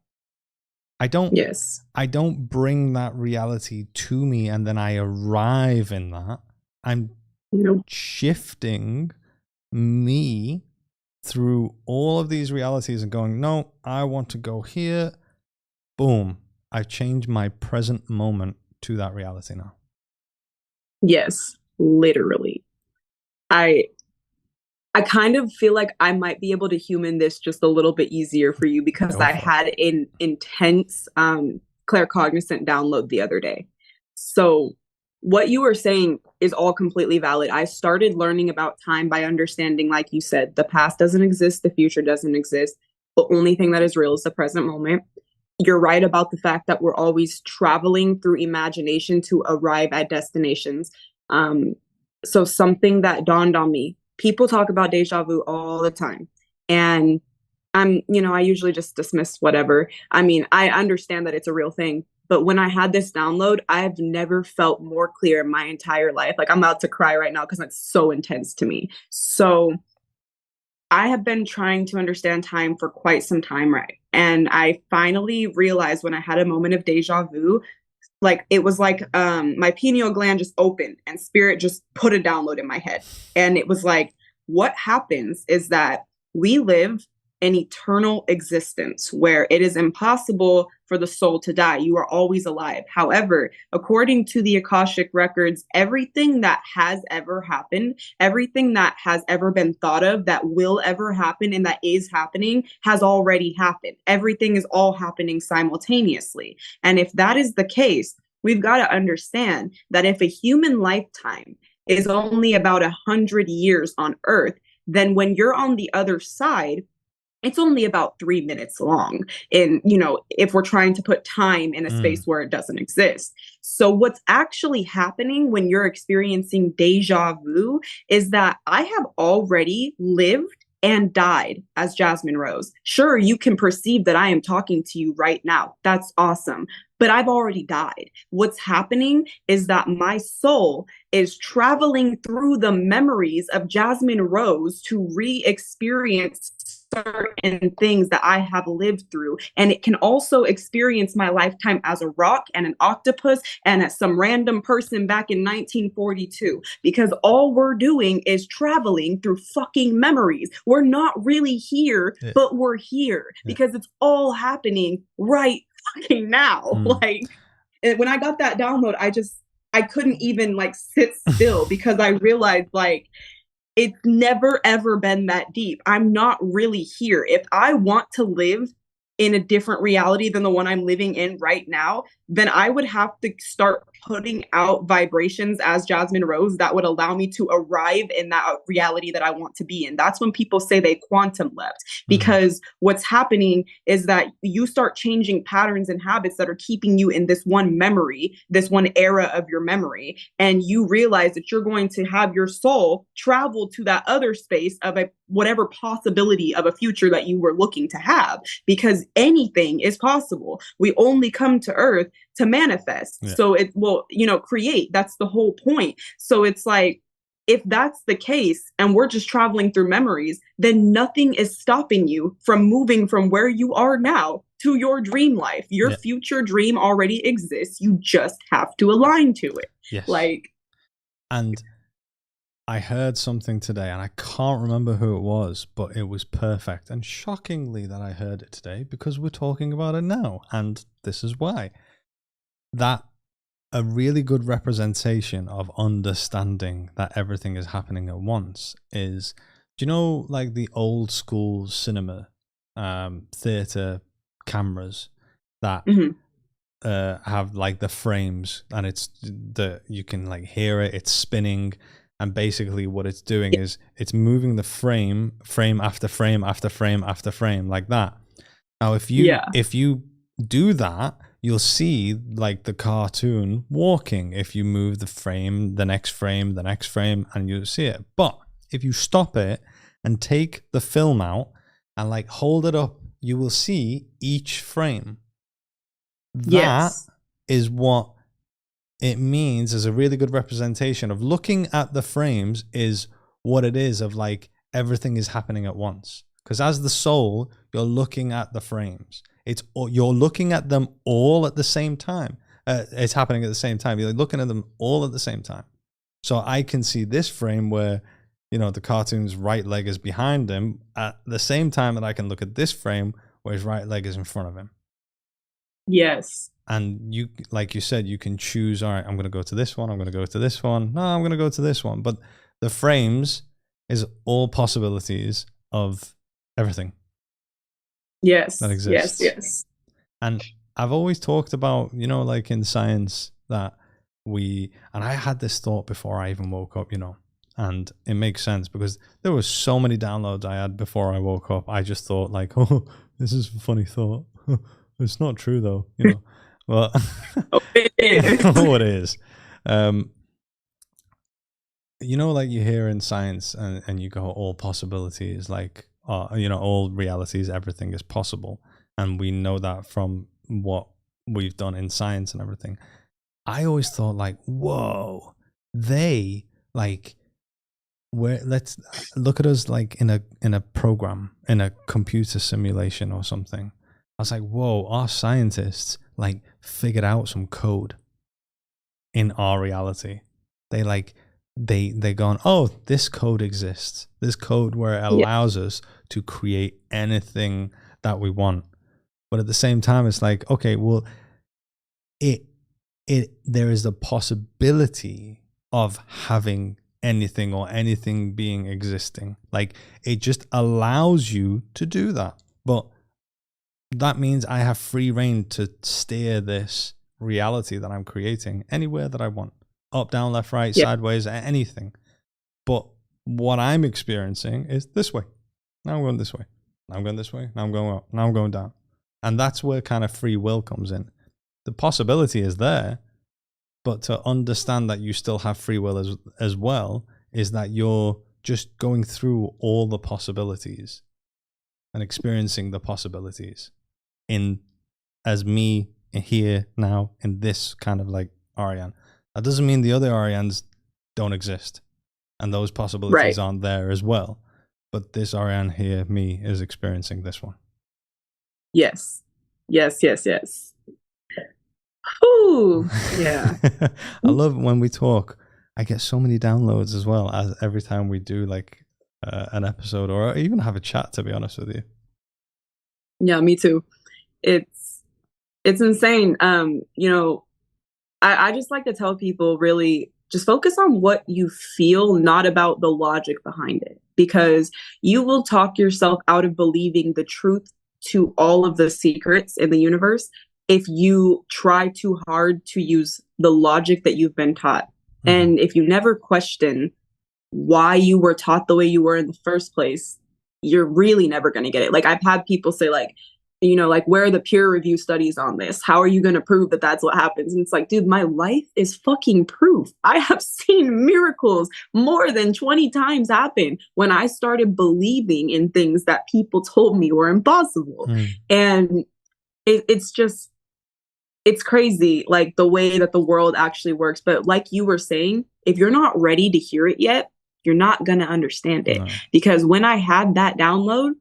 I don't bring that reality to me and then I arrive in that. I'm shifting me through all of these realities and going, no, I want to go here. Boom. I've changed my present moment to that reality now. Yes, literally. I kind of feel like I might be able to human this just a little bit easier for you because I had an intense claircognizant download the other day. So what you were saying is all completely valid. I started learning about time by understanding, like you said, the past doesn't exist, the future doesn't exist. The only thing that is real is the present moment. You're right about the fact that we're always traveling through imagination to arrive at destinations. So something that dawned on me, people talk about deja vu all the time. And I usually just dismiss whatever. I mean, I understand that it's a real thing. But when I had this download, I've never felt more clear in my entire life. Like, I'm about to cry right now because it's so intense to me. So I have been trying to understand time for quite some time, right? And I finally realized when I had a moment of deja vu, like it was like my pineal gland just opened and spirit just put a download in my head. And it was like, what happens is that we live an eternal existence where it is impossible for the soul to die. You are always alive. However, according to the Akashic records, everything that has ever happened, everything that has ever been thought of, that will ever happen and that is happening has already happened. Everything is all happening simultaneously. And if that is the case, we've got to understand that if a human lifetime is only about 100 years on Earth, then when you're on the other side, it's only about 3 minutes long. And, if we're trying to put time in a space where it doesn't exist. So what's actually happening when you're experiencing deja vu is that I have already lived and died as Jasmine Rose. Sure, you can perceive that I am talking to you right now. That's awesome. But I've already died. What's happening is that my soul is traveling through the memories of Jasmine Rose to re-experience certain things that I have lived through. And it can also experience my lifetime as a rock and an octopus and as some random person back in 1942, because all we're doing is traveling through fucking memories. We're not really here, but we're here because it's all happening right fucking now. Like, when I got that download, I couldn't even like sit still because I realized like, it's never, ever been that deep. I'm not really here. If I want to live in a different reality than the one I'm living in right now, then I would have to start putting out vibrations as Jasmine Rose that would allow me to arrive in that reality that I want to be in. That's when people say they quantum leapt, because what's happening is that you start changing patterns and habits that are keeping you in this one memory, this one era of your memory. And you realize that you're going to have your soul travel to that other space of whatever possibility of a future that you were looking to have, because anything is possible. We only come to Earth to manifest. So it will, create. That's the whole point. So it's like, if that's the case and we're just traveling through memories, then nothing is stopping you from moving from where you are now to your dream life. Your future dream already exists. You just have to align to it. And I heard something today, and I can't remember who it was, but it was perfect. And shockingly that I heard it today, because we're talking about it now. And this is why. That a really good representation of understanding that everything is happening at once is, do you know, like the old school cinema, theater cameras that have like the frames, and you can like hear it, it's spinning. And basically what it's doing is it's moving the frame after frame after frame after frame like that. Now, if you do that, you'll see like the cartoon walking. If you move the frame, the next frame, the next frame, and you'll see it. But if you stop it and take the film out and like hold it up, you will see each frame. That is what it means, as a really good representation of looking at the frames, is what it is of like everything is happening at once. Because as the soul, you're looking at the frames. You're looking at them all at the same time. It's happening at the same time. You're looking at them all at the same time. So I can see this frame where, the cartoon's right leg is behind him at the same time that I can look at this frame where his right leg is in front of him. Yes. And you, like you said, you can choose, all right, I'm going to go to this one. I'm going to go to this one. No, I'm going to go to this one. But the frames is all possibilities of everything. Yes. That exists. Yes. And I've always talked about, like in science that and I had this thought before I even woke up, and it makes sense because there were so many downloads I had before I woke up. I just thought like, oh, this is a funny thought. It's not true though, Well, it is. Oh, it is. Like you hear in science and you go, all possibilities, like, all realities, everything is possible. And we know that from what we've done in science and everything. I always thought like, whoa, let's look at us like in a program, in a computer simulation or something. I was like, whoa, our scientists like figured out some code in our reality. They gone, oh, this code exists. This code where it allows us to create anything that we want. But at the same time, it's like, okay, well, there is the possibility of having anything or anything being existing. Like, it just allows you to do that. But that means I have free reign to steer this reality that I'm creating anywhere that I want. Up, down, left, right, sideways, anything. But what I'm experiencing is this way. Now I'm going this way. Now I'm going this way. Now I'm going up. Now I'm going down. And that's where kind of free will comes in. The possibility is there, but to understand that you still have free will as well is that you're just going through all the possibilities and experiencing the possibilities in as me here now in this kind of like Arian. That doesn't mean the other Arians don't exist and those possibilities aren't there as well. But this Arian here, me, is experiencing this one. Yes. Yes, yes, yes. Ooh, yeah. I love when we talk. I get so many downloads as well as every time we do like an episode or even have a chat, to be honest with you. Yeah, me too. It's insane. You know, I just like to tell people, really just focus on what you feel, not about the logic behind it, because you will talk yourself out of believing the truth to all of the secrets in the universe if you try too hard to use the logic that you've been taught. Mm-hmm. And if you never question why you were taught the way you were in the first place, you're really never going to get it. Like, I've had people say, like, you know, like, where are the peer review studies on this? How are you going to prove that that's what happens? And it's like, dude, my life is fucking proof. I have seen miracles more than 20 times happen when I started believing in things that people told me were impossible. And it's just, it's crazy, like, the way that the world actually works. But like you were saying, if you're not ready to hear it yet, you're not going to understand it. No. Because when I had that download,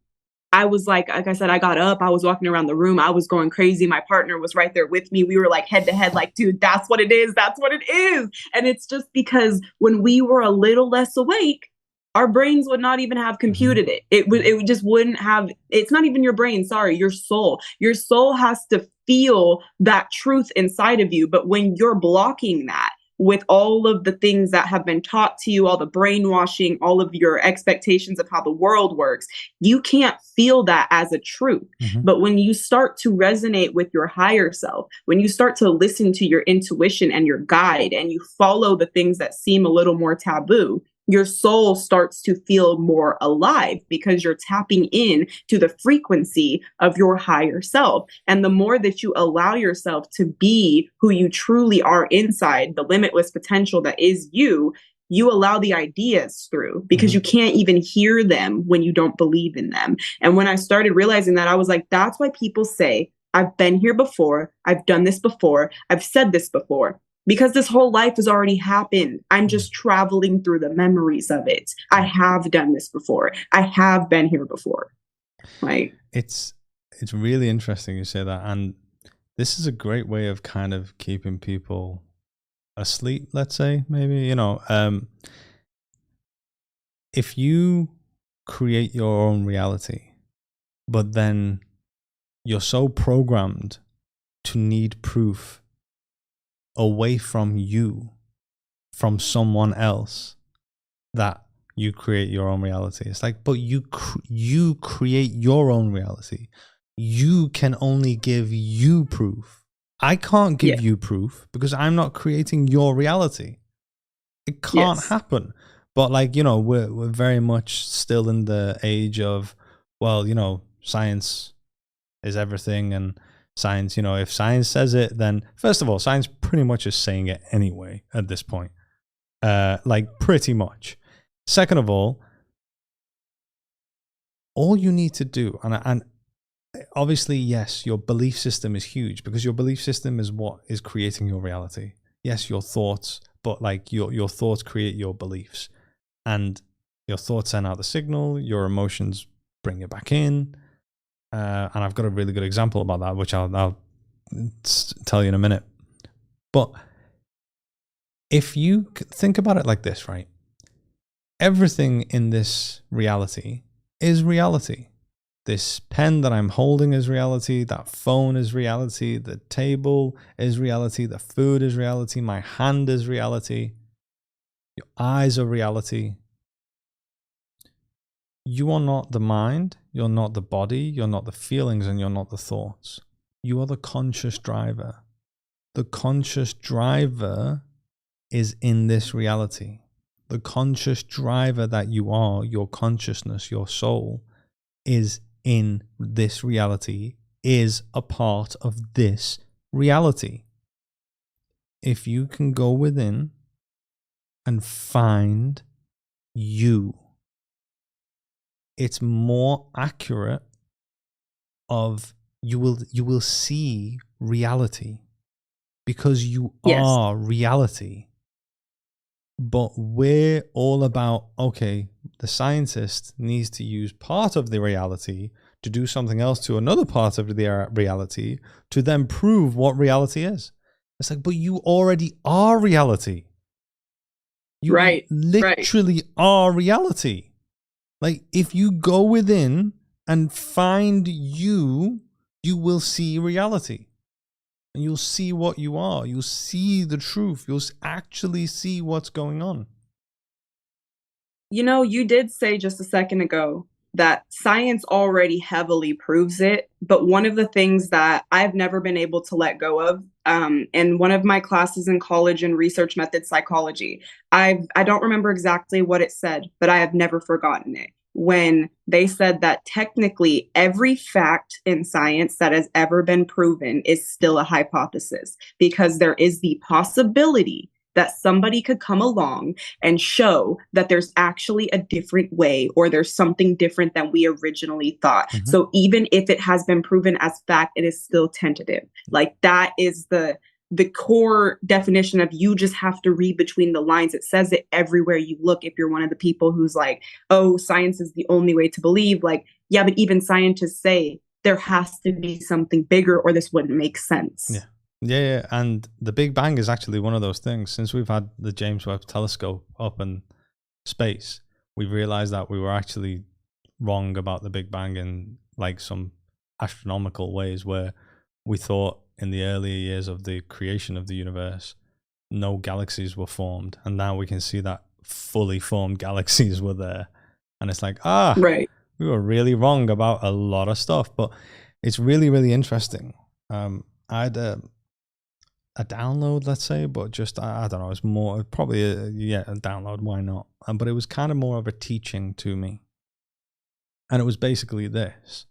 I was like I said, I got up, I was walking around the room, I was going crazy. My partner was right there with me. We were like head to head, like, dude, that's what it is. That's what it is. And it's just because when we were a little less awake, our brains would not even have computed it. It just wouldn't have. It's not even your brain. Sorry, your soul. Your soul has to feel that truth inside of you. But when you're blocking that with all of the things that have been taught to you, all the brainwashing, all of your expectations of how the world works, you can't feel that as a truth. But when you start to resonate with your higher self, when you start to listen to your intuition and your guide, and you follow the things that seem a little more taboo, your soul starts to feel more alive because you're tapping in to the frequency of your higher self. And the more that you allow yourself to be who you truly are inside, the limitless potential that is you, you allow the ideas through, because you can't even hear them when you don't believe in them. And when I started realizing that, I was like, that's why people say, I've been here before, I've done this before, I've said this before. Because this whole life has already happened. I'm just traveling through the memories of it. I have done this before. I have been here before. Like, it's really interesting you say that. And this is a great way of kind of keeping people asleep, let's say, maybe, you know. If you create your own reality, but then you're so programmed to need proof away from you, from someone else, that you create your own reality. It's like, but you create your own reality. You can only give you proof. I can't give you proof because I'm not creating your reality. It can't happen. But like, you know, we're very much still in the age of, well, you know, science is everything, and science, you know, if science says it, then first of all, science pretty much is saying it anyway at this point. Like, pretty much. Second of all you need to do, and obviously, yes, your belief system is huge, because your belief system is what is creating your reality. Yes, your thoughts, but like your thoughts create your beliefs, and your thoughts send out the signal, your emotions bring it back in. And I've got a really good example about that, which I'll tell you in a minute. But if you think about it like this, right? Everything in this reality is reality. This pen that I'm holding is reality. That phone is reality. The table is reality. The food is reality. My hand is reality. Your eyes are reality. You are not the mind. You're not the body. You're not the feelings, and you're not the thoughts. You are the conscious driver. The conscious driver is in this reality. The conscious driver that you are, your consciousness, your soul, is in this reality, is a part of this reality. If you can go within and find you, it's more accurate of you will see reality, because you are reality. But we're all about, okay, the scientist needs to use part of the reality to do something else to another part of the reality to then prove what reality is. It's like, but you already are reality. You literally are reality. Like, if you go within and find you, you will see reality. And you'll see what you are. You'll see the truth. You'll actually see what's going on. You know, you did say just a second ago that science already heavily proves it. But one of the things that I've never been able to let go of, in one of my classes in college in research method psychology, I don't remember exactly what it said, but I have never forgotten it. When they said that technically every fact in science that has ever been proven is still a hypothesis, because there is the possibility that somebody could come along and show that there's actually a different way, or there's something different than we originally thought. Mm-hmm. So even if it has been proven as fact, it is still tentative. Like, that is the core definition of, you just have to read between the lines. It says it everywhere you look. If you're one of the people who's like, oh, science is the only way to believe, like, yeah, but even scientists say there has to be something bigger or this wouldn't make sense. Yeah. And the Big Bang is actually one of those things. Since we've had the James Webb Telescope up in space, we've realized that we were actually wrong about the Big Bang in like some astronomical ways, where we thought in the earlier years of the creation of the universe, no galaxies were formed. And now we can see that fully formed galaxies were there. And it's like, we were really wrong about a lot of stuff. But it's really, really interesting. I had a download, let's say, but just, I don't know, it's more probably a download. Why not? But it was kind of more of a teaching to me. And it was basically this.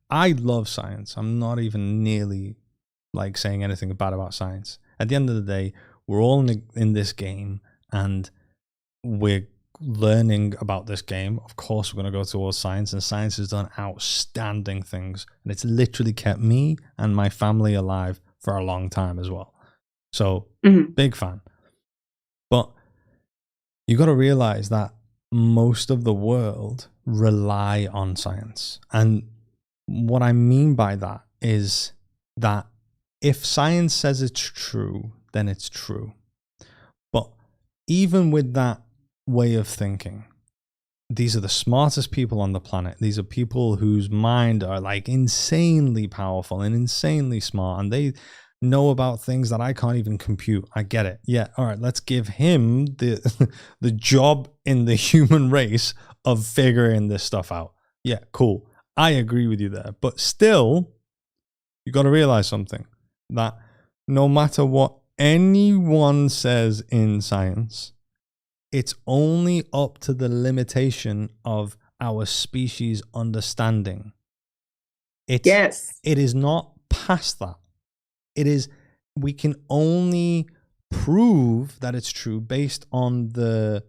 I love science. I'm not even nearly like saying anything bad about science. At the end of the day, we're all in this game, and we're learning about this game. Of course, we're going to go towards science, and science has done outstanding things, and it's literally kept me and my family alive for a long time as well. So, big fan. But you got to realize that most of the world rely on science. And what I mean by that is that if science says it's true, then it's true. But even with that way of thinking, these are the smartest people on the planet. These are people whose mind are like insanely powerful and insanely smart, and they know about things that I can't even compute. I get it. Yeah, all right, let's give him the the job in the human race of figuring this stuff out. Yeah, cool. I agree with you there. But still, you got to realize something, that no matter what anyone says in science, it's only up to the limitation of our species understanding. It is not past that. It is, we can only prove that it's true based on the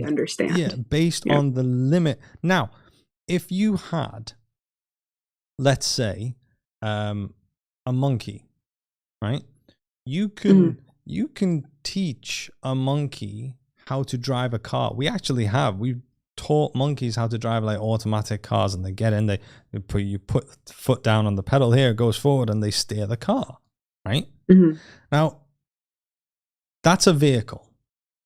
understand. Yeah, based on the limit. Now, if you had, let's say, a monkey, right? You can teach a monkey how to drive a car. We've taught monkeys how to drive like automatic cars, and they get in, you put the foot down on the pedal here, it goes forward, and they steer the car, right? Now, that's a vehicle.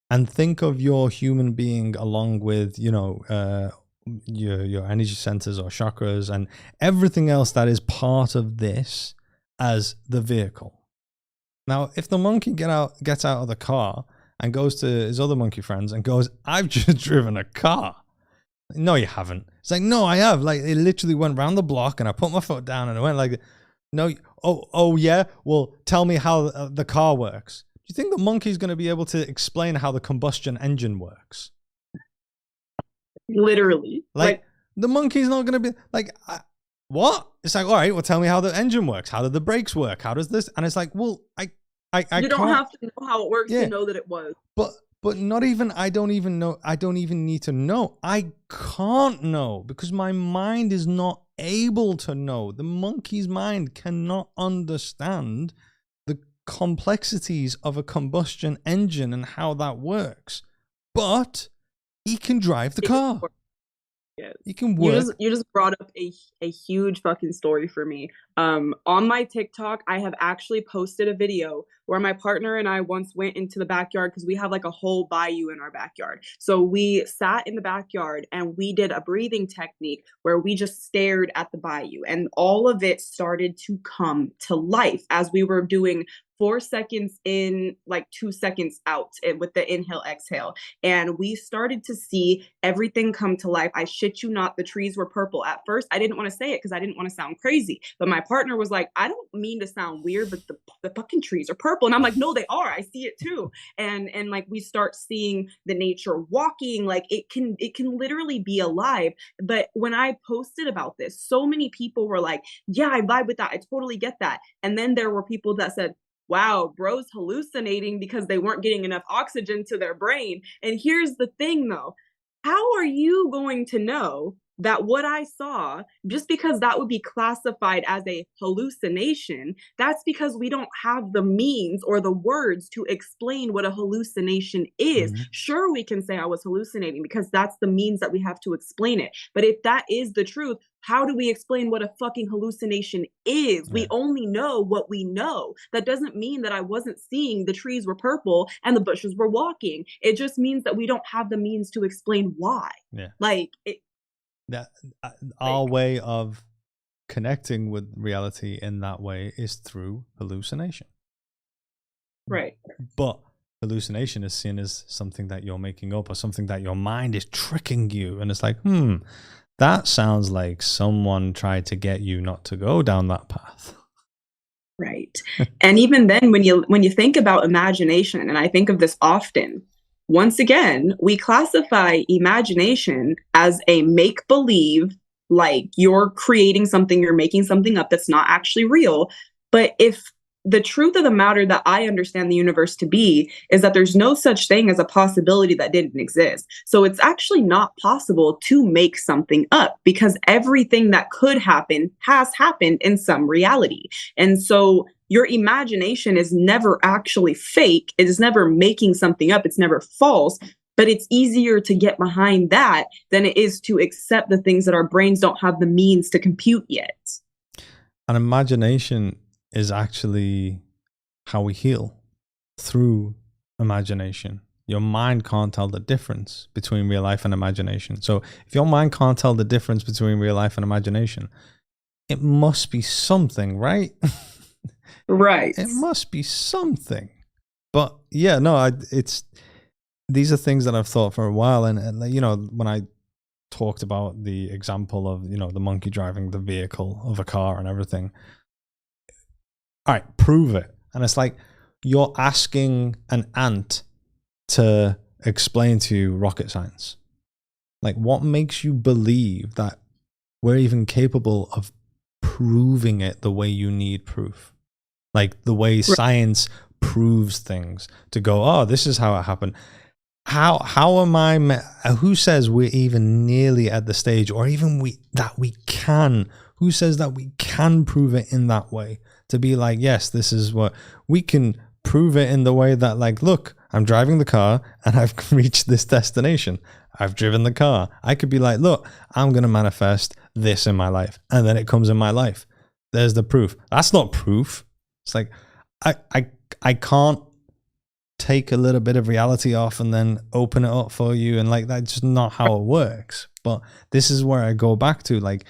And think of your human being along with, your energy centers or chakras and everything else that is part of this as the vehicle. Now, if the monkey gets out of the car and goes to his other monkey friends and goes, "I've just driven a car." "No, you haven't." It's like, "No, I have. Like, it literally went round the block and I put my foot down and I went like, no, oh yeah. Well, tell me how the car works." Do you think the monkey's going to be able to explain how the combustion engine works? Literally. Like the monkey's not going to be like, what? It's like, all right, well, tell me how the engine works. How do the brakes work? How does this? And it's like, well, I you don't have to know how it works to know that it was. But not even, I don't even know. I don't even need to know. I can't know because my mind is not able to know. The monkey's mind cannot understand the complexities of a combustion engine and how that works. But he can drive the car. Yes. You can work. You just brought up a huge fucking story for me. On my TikTok, I have actually posted a video where my partner and I once went into the backyard because we have like a whole bayou in our backyard. So we sat in the backyard and we did a breathing technique where we just stared at the bayou, and all of it started to come to life as we were doing 4 seconds in, like 2 seconds out with the inhale, exhale. And we started to see everything come to life. I shit you not, the trees were purple. At first, I didn't want to say it because I didn't want to sound crazy. But my partner was like, "I don't mean to sound weird, but the fucking trees are purple." And I'm like, "No, they are. I see it too." And like we start seeing the nature walking, like it can literally be alive. But when I posted about this, so many people were like, "Yeah, I vibe with that. I totally get that." And then there were people that said, "Wow, bro's hallucinating because they weren't getting enough oxygen to their brain." And here's the thing though, how are you going to know that what I saw, just because that would be classified as a hallucination, that's because we don't have the means or the words to explain what a hallucination is. Mm-hmm. Sure, we can say I was hallucinating because that's the means that we have to explain it. But if that is the truth, how do we explain what a fucking hallucination is? Yeah. We only know what we know. That doesn't mean that I wasn't seeing the trees were purple and the bushes were walking. It just means that we don't have the means to explain why. Yeah. Like it, that our way of connecting with reality in that way is through hallucination. Right. But hallucination is seen as something that you're making up or something that your mind is tricking you. And it's like, that sounds like someone tried to get you not to go down that path. Right. And even then, when you think about imagination, and I think of this often, once again, we classify imagination as a make-believe, like you're creating something, you're making something up that's not actually real. But if the truth of the matter that I understand the universe to be is that there's no such thing as a possibility that didn't exist. So it's actually not possible to make something up because everything that could happen has happened in some reality. And so your imagination is never actually fake. It is never making something up. It's never false. But it's easier to get behind that than it is to accept the things that our brains don't have the means to compute yet. An imagination is actually how we heal, through imagination. Your mind can't tell the difference between real life and imagination. So if your mind can't tell the difference between real life and imagination, it must be something, right? Right. It must be something. But yeah, no, these are things that I've thought for a while. And you know, when I talked about the example of, you know, the monkey driving the vehicle of a car and everything, all right, prove it. And it's like you're asking an ant to explain to you rocket science. Like, what makes you believe that we're even capable of proving it the way you need proof? Like the way science proves things to go, oh, this is how it happened. How am I? Who says we're even nearly at the stage, or even we can? Who says that we can prove it in that way? To be like, yes, this is what we can prove it in the way that, like, look, I'm driving the car and I've reached this destination. I've driven the car. I could be like, look, I'm going to manifest this in my life. And then it comes in my life. There's the proof. That's not proof. It's like, I can't take a little bit of reality off and then open it up for you. And like, that's just not how it works. But this is where I go back to, like,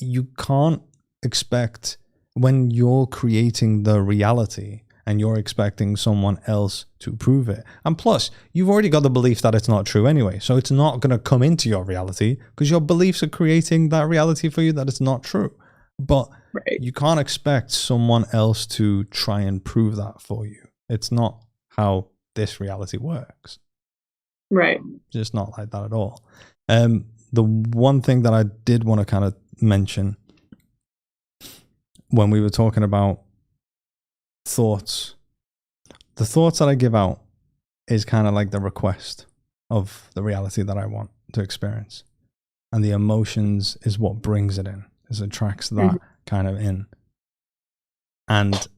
you can't expect, when you're creating the reality and you're expecting someone else to prove it. And plus, you've already got the belief that it's not true anyway. So it's not going to come into your reality because your beliefs are creating that reality for you that it's not true. But you can't expect someone else to try and prove that for you. It's not how this reality works. Right. Just not like that at all. The one thing that I did want to kind of mention when we were talking about thoughts, the thoughts that I give out is kind of like the request of the reality that I want to experience. And the emotions is what brings it in, is attracts that kind of in. And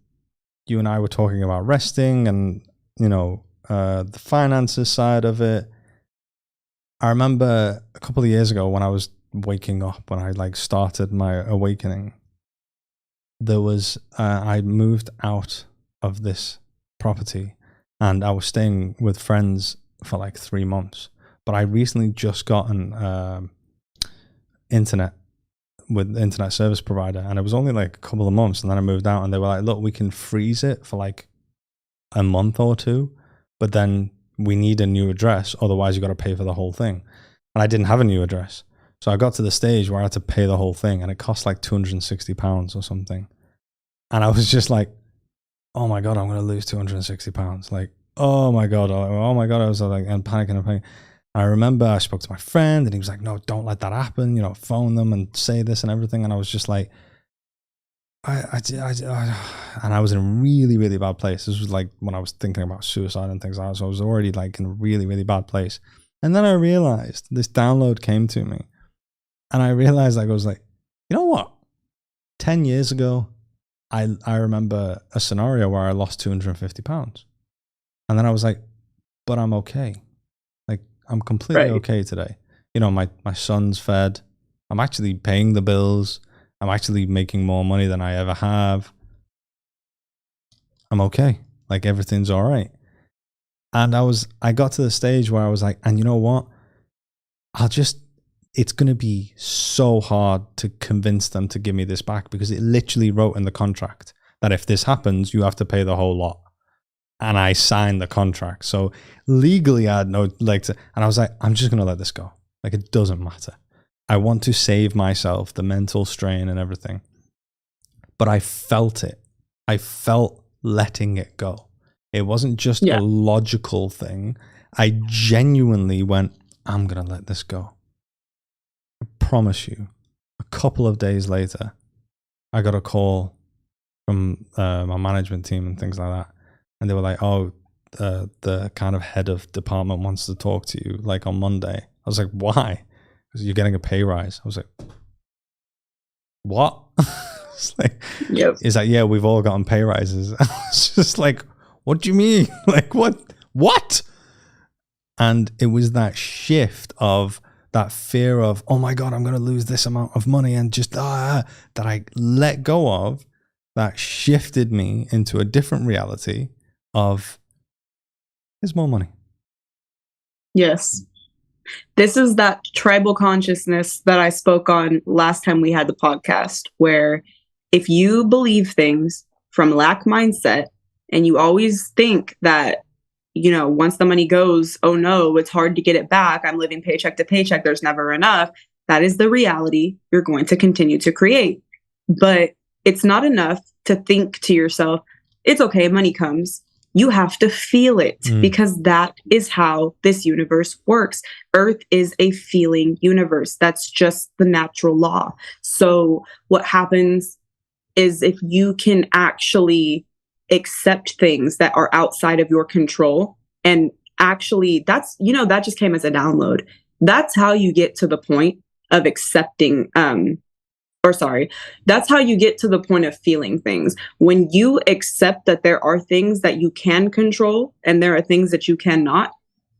you and I were talking about resting and, you know, the finances side of it. I remember a couple of years ago when I was waking up, when I like started my awakening, there was, I moved out of this property and I was staying with friends for like 3 months. But I recently just gotten internet with internet service provider, and it was only like a couple of months, and then I moved out and they were like, look, we can freeze it for like a month or two, but then we need a new address, otherwise you got to pay for the whole thing. And I didn't have a new address, so I got to the stage where I had to pay the whole thing, and it cost like £260 or something. And I was just like, oh my god, I'm going to lose £260. Like, oh my god, I was like, and panicking. I remember I spoke to my friend and he was like, no, don't let that happen, you know, phone them and say this and everything. And I was just like, and I was in a really, really bad place. This was like when I was thinking about suicide and things like that. So I was already like in a really, really bad place. And then I realized this download came to me, and I realized, like, I was like, you know what? 10 years ago, I remember a scenario where I lost £250. And then I was like, but I'm okay. Like, I'm completely okay today. You know, my son's fed. I'm actually paying the bills. I'm actually making more money than I ever have. I'm okay. Like, everything's all right. And I got to the stage where I was like, and you know what? It's going to be so hard to convince them to give me this back, because it literally wrote in the contract that if this happens, you have to pay the whole lot. And I signed the contract. So legally I had no leg to, and I was like, I'm just going to let this go. Like, it doesn't matter. I want to save myself the mental strain and everything. But I felt it. I felt letting it go. It wasn't just a logical thing. I genuinely went, I'm going to let this go. I promise you, a couple of days later, I got a call from my management team and things like that. And they were like, oh, the kind of head of department wants to talk to you, like, on Monday. I was like, why? Because you're getting a pay rise. I was like, what? It's like, it's like, yeah, we've all gotten pay rises. I was just like, what do you mean? Like, what? And it was that shift of that fear of, oh my God, I'm going to lose this amount of money, and just that I let go of, that shifted me into a different reality of, there's more money. Yes. This is that tribal consciousness that I spoke on last time we had the podcast, where if you believe things from lack mindset and you always think that, you know, once the money goes, oh no, it's hard to get it back, I'm living paycheck to paycheck, there's never enough, that is the reality you're going to continue to create. But it's not enough to think to yourself, it's okay, money comes. You have to feel it, because that is how this universe works. Earth is a feeling universe. That's just the natural law. So what happens is, if you can actually accept things that are outside of your control, and actually that's, you know, that just came as a download. That's how you get to the point of accepting, that's how you get to the point of feeling things. When you accept that there are things that you can control and there are things that you cannot,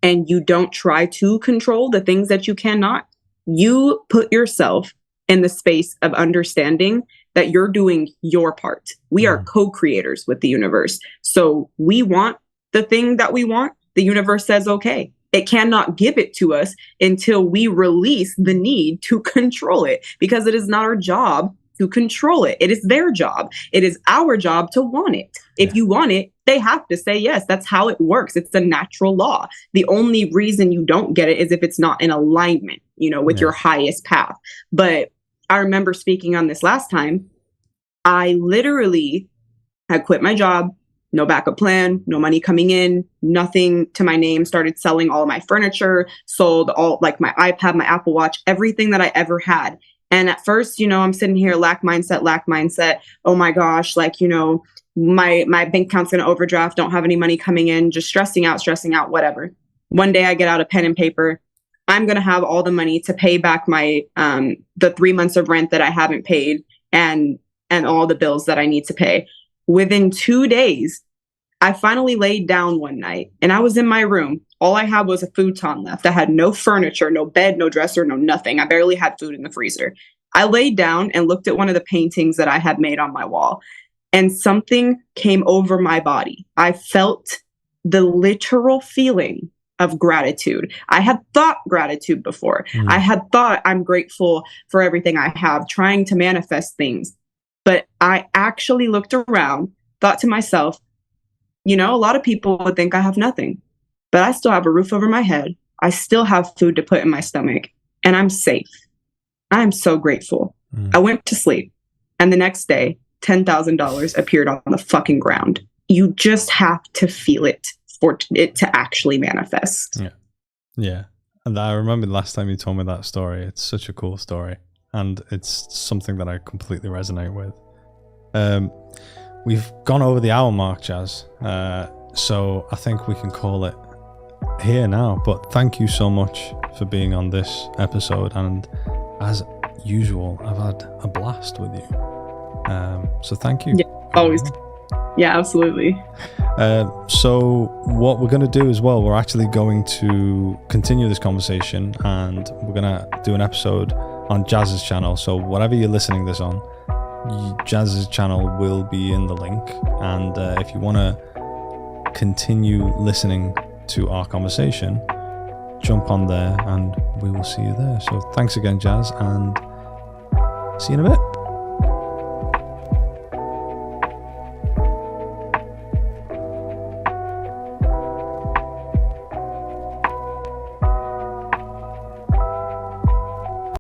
and you don't try to control the things that you cannot, you put yourself in the space of understanding that you're doing your part. We are co-creators with the universe. So we want the thing that we want. The universe says, okay, It cannot give it to us until we release the need to control it, because it is not our job to control it. It is their job. It is our job to want it. If you want it, they have to say yes. That's how it works. It's a natural law. The only reason you don't get it is if it's not in alignment, with your highest path. But I remember speaking on this last time. I literally had quit my job, no backup plan, no money coming in, nothing to my name, started selling all my furniture, sold all like my iPad, my Apple Watch, everything that I ever had. And at first, I'm sitting here, lack mindset. Oh my gosh, my bank account's going to overdraft, don't have any money coming in, just stressing out, whatever. One day I get out a pen and paper. I'm going to have all the money to pay back my, the 3 months of rent that I haven't paid and all the bills that I need to pay. Within 2 days, I finally laid down one night and I was in my room. All I had was a futon left. I had no furniture, no bed, no dresser, no nothing. I barely had food in the freezer. I laid down and looked at one of the paintings that I had made on my wall, and something came over my body. I felt the literal feeling of gratitude. I had thought gratitude before. I had thought I'm grateful for everything I have, trying to manifest things. But I actually looked around, thought to myself, a lot of people would think I have nothing, but I still have a roof over my head. I still have food to put in my stomach, and I'm safe. I'm so grateful. I went to sleep, and the next day, $10,000 appeared on the fucking ground. You just have to feel it for it to actually manifest. Yeah. And I remember the last time you told me that story. It's such a cool story. And it's something that I completely resonate with. We've gone over the hour mark, Jazz. So I think we can call it here now. But thank you so much for being on this episode. And as usual, I've had a blast with you. So thank you. Yeah, always. Yeah, absolutely. So what we're going to do as well, we're actually going to continue this conversation, and we're going to do an episode on Jazz's channel. So whatever you're listening this on, Jazz's channel will be in the link. And if you want to continue listening to our conversation, jump on there and we will see you there. So thanks again, Jazz, and see you in a bit.